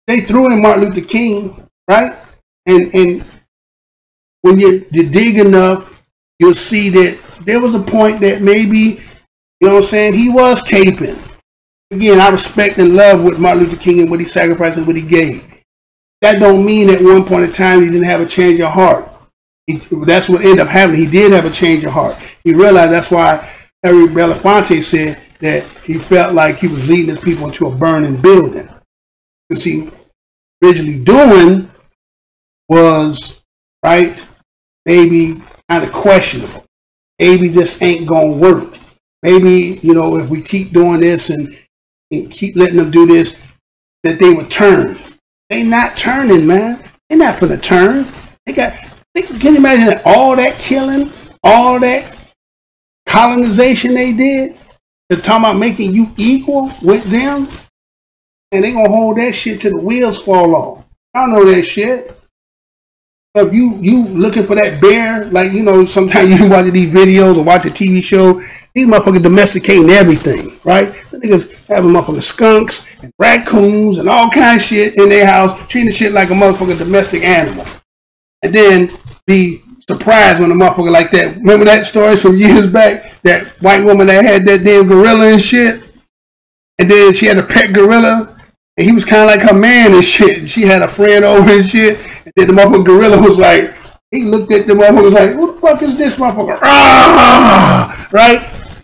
They threw in Martin Luther King, right? And when you dig enough, you'll see that there was a point that maybe, you know what I'm saying, he was caping. Again, I respect and love what Martin Luther King and what he sacrificed and what he gave. That don't mean at one point in time he didn't have a change of heart. That's what ended up happening. He did have a change of heart. He realized that's why Harry Belafonte said that he felt like he was leading his people into a burning building. Because he originally doing was, right, maybe kind of questionable. Maybe this ain't gonna work. Maybe, you know, if we keep doing this and keep letting them do this, that they would turn. They not turning, man. They're not gonna turn. Can you imagine that all that killing, all that colonization they did? They're talking about making you equal with them, and they gonna hold that shit till the wheels fall off. Y'all know that shit. If you looking for that bear, like, you know, sometimes you watch these videos or watch a TV show, these motherfuckers domesticating everything, right? The niggas having motherfucking skunks and raccoons and all kinds of shit in their house, treating the shit like a motherfucking domestic animal. And then be surprised when a motherfucker like that. Remember that story some years back? That white woman that had that damn gorilla and shit? And then she had a pet gorilla, and he was kind of like her man and shit. And she had a friend over and shit. And then the motherfucking gorilla was like, he looked at the motherfucker, was like, what the fuck is this motherfucker? Ah! Right?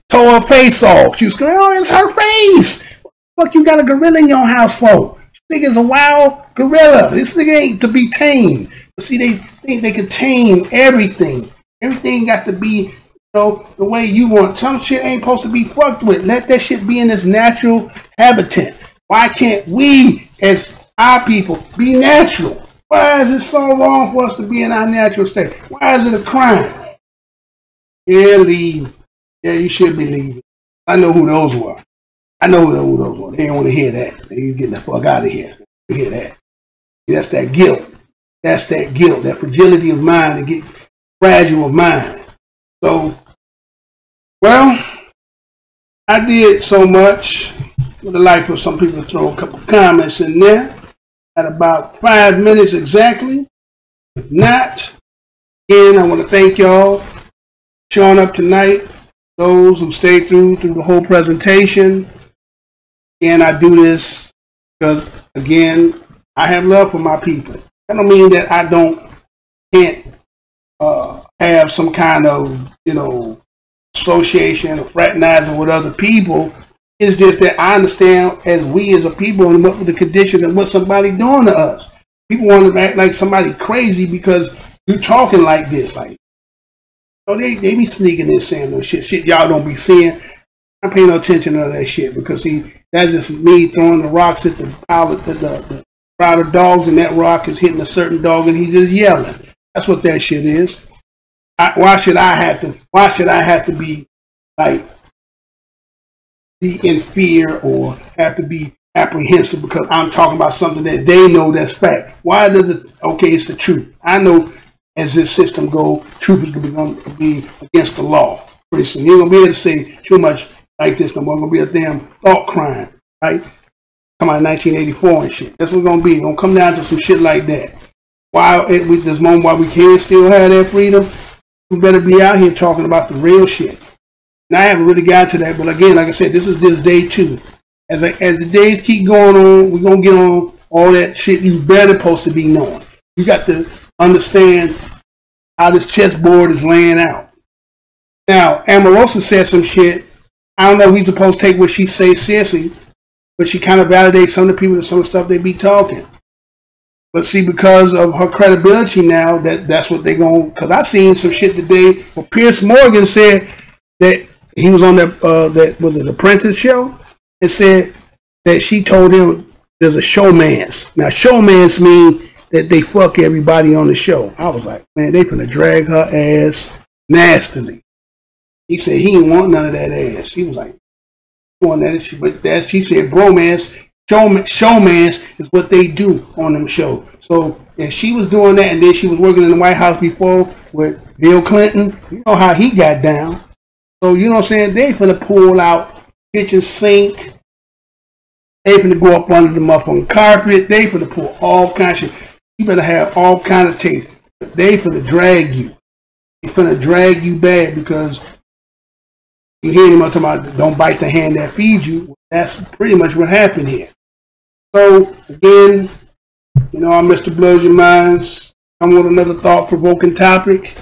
Tore her face off. She was screaming, oh, it's her face. What the fuck you got a gorilla in your house for? This nigga's a wild gorilla. This nigga ain't to be tamed. But see, they think they can tame everything. Everything got to be, you know, the way you want. Some shit ain't supposed to be fucked with. Let that shit be in its natural habitat. Why can't we, as our people, be natural? Why is it so wrong for us to be in our natural state? Why is it a crime? Yeah, leave. Yeah, you should be leaving. I know who those were. I know who those were. They didn't want to hear that. They getting the fuck out of here. You hear that? That's that guilt. That's that guilt, that fragility of mind, and get fragile of mind. So, well, I did so much. would like for some people to throw a couple comments in there at about 5 minutes exactly. If not, again, I want to thank y'all for showing up tonight. Those who stayed through the whole presentation. Again, I do this because, again, I have love for my people. That don't mean that I can't have some kind of, association or fraternizing with other people. It's just that I understand as we as a people and what the condition and what somebody doing to us. People want to act like somebody crazy because you talking like this. Like, they be sneaking in saying no shit y'all don't be seeing. I pay no attention to that shit because that's just me throwing the rocks at the pile of the crowd of dogs, and that rock is hitting a certain dog and he's just yelling. That's what that shit is. Why should I have to be in fear or have to be apprehensive because I'm talking about something that they know that's fact? Why does it? Okay, it's the truth. I know as this system goes, truth is going to be against the law. Pretty soon, you ain't gonna be able to say too much like this no more. It's gonna be a damn thought crime, right? Come on, 1984 and shit. That's what it's gonna be. It's gonna come down to some shit like that. Why with this moment, why we can still have that freedom? We better be out here talking about the real shit. And I haven't really got to that, but again, like I said, this is day 2. As the days keep going on, we're gonna get on all that shit you better supposed to be knowing. You got to understand how this chessboard is laying out. Now, Omarosa said some shit. I don't know if we supposed to take what she says seriously, but she kind of validates some of the people and some of the stuff they be talking. But see, because of her credibility now, that's what they going. Because I seen some shit today where Piers Morgan said that he was on that was it Apprentice show, and said that she told him there's a showmance. Now, showmance mean that they fuck everybody on the show. I was like, man, they finna drag her ass nastily. He said he didn't want none of that ass. He was like, want that, but that she said bromance. Showmance is what they do on them shows. So if she was doing that and then she was working in the White House before with Bill Clinton, you know how he got down. So you know what I'm saying? They finna pull out kitchen sink. They finna go up under the motherfucking carpet. They finna pull all kinds of shit. You better have all kind of taste. They finna drag you. They finna drag you bad because you hear him talking about don't bite the hand that feeds you. That's pretty much what happened here. So, again, I'm Mr. Blows Your Minds. I'm with another thought-provoking topic.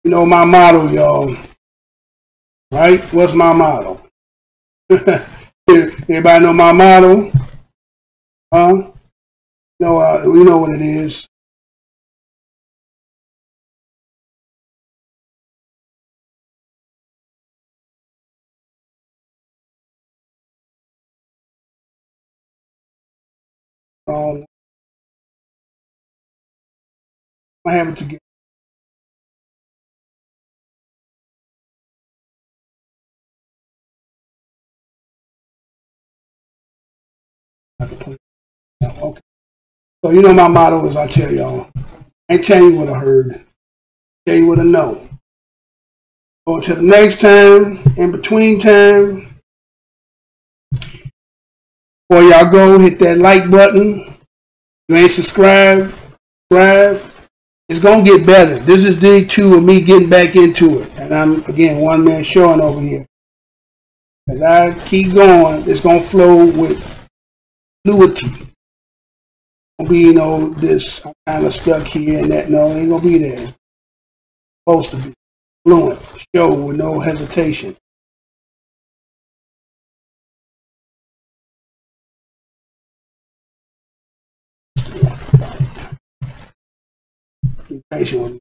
My motto, y'all. Right? What's my motto? Everybody know my motto? Huh? We know what it is. I have it together. Okay. So my motto is I tell y'all. I ain't tell you what I heard. Tell you what I know. So until the next time, in between time, before y'all go, hit that like button. If you ain't subscribed, subscribe. It's going to get better. This is day 2 of me getting back into it. And I'm, again, one man showing over here. As I keep going, it's going to flow with fluidity. Won't be, this, I'm kind of stuck here and that. No, it ain't going to be there. It's supposed to be fluent, show with no hesitation. Be patient with me.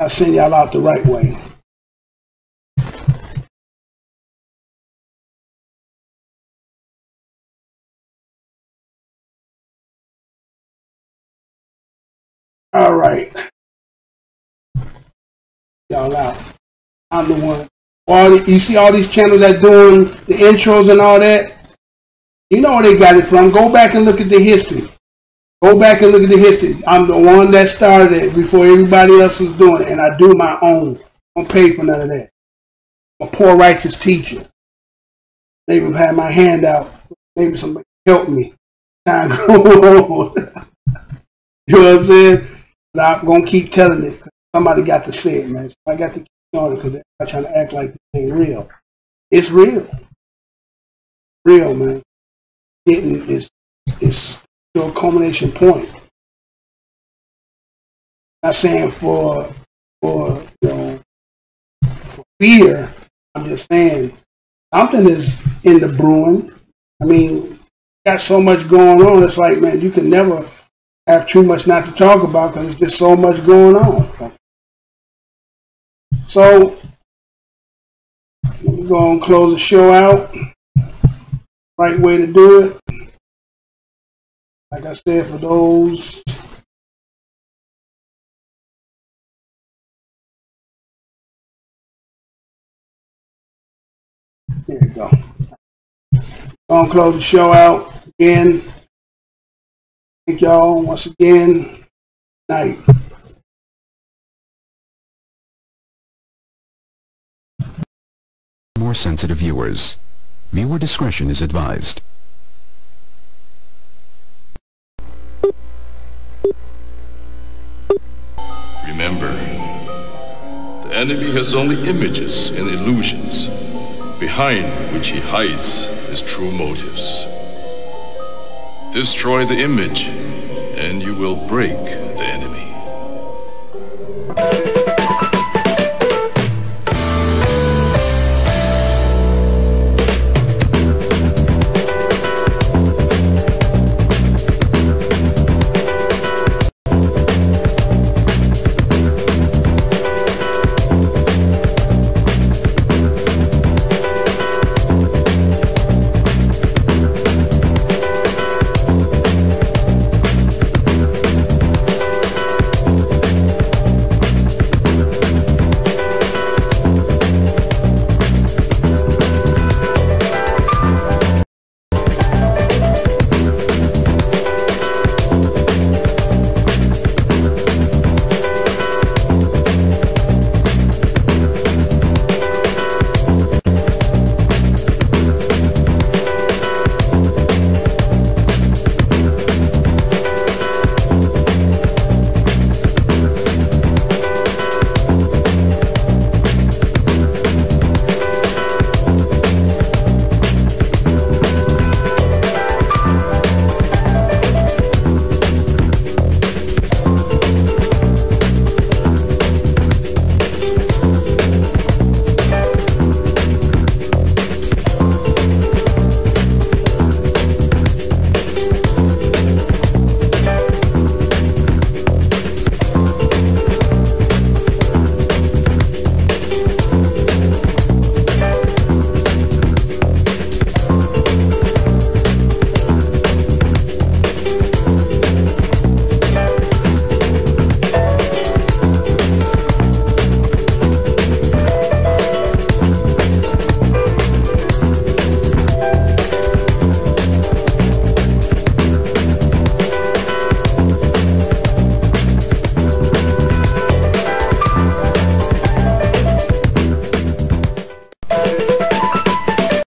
I'll send y'all out the right way. All right. Y'all out. I'm the one. You see all these channels that doing the intros and all that? You know where they got it from. Go back and look at the history. Go back and look at the history. I'm the one that started it before everybody else was doing it. And I do my own. I don't pay for none of that. I'm a poor righteous teacher. maybe had my hand out. Maybe somebody help me. Time going on. You know what I'm saying? But I'm going to keep telling it. Somebody got to say it, man. I got to keep on it because they're not trying to act like this ain't real. It's real. Real, man. It's to a culmination point. Not saying for you know, for fear. I'm just saying something is in the brewing. I mean, got so much going on. It's like, man, you can never have too much not to talk about because there's just so much going on. So, we're going to close the show out. Right way to do it. Like I said, for those there you go. Going to close the show out again. Thank y'all once again. Night. More sensitive viewers. Viewer discretion is advised. Remember, the enemy has only images and illusions, behind which he hides his true motives. Destroy the image, and you will break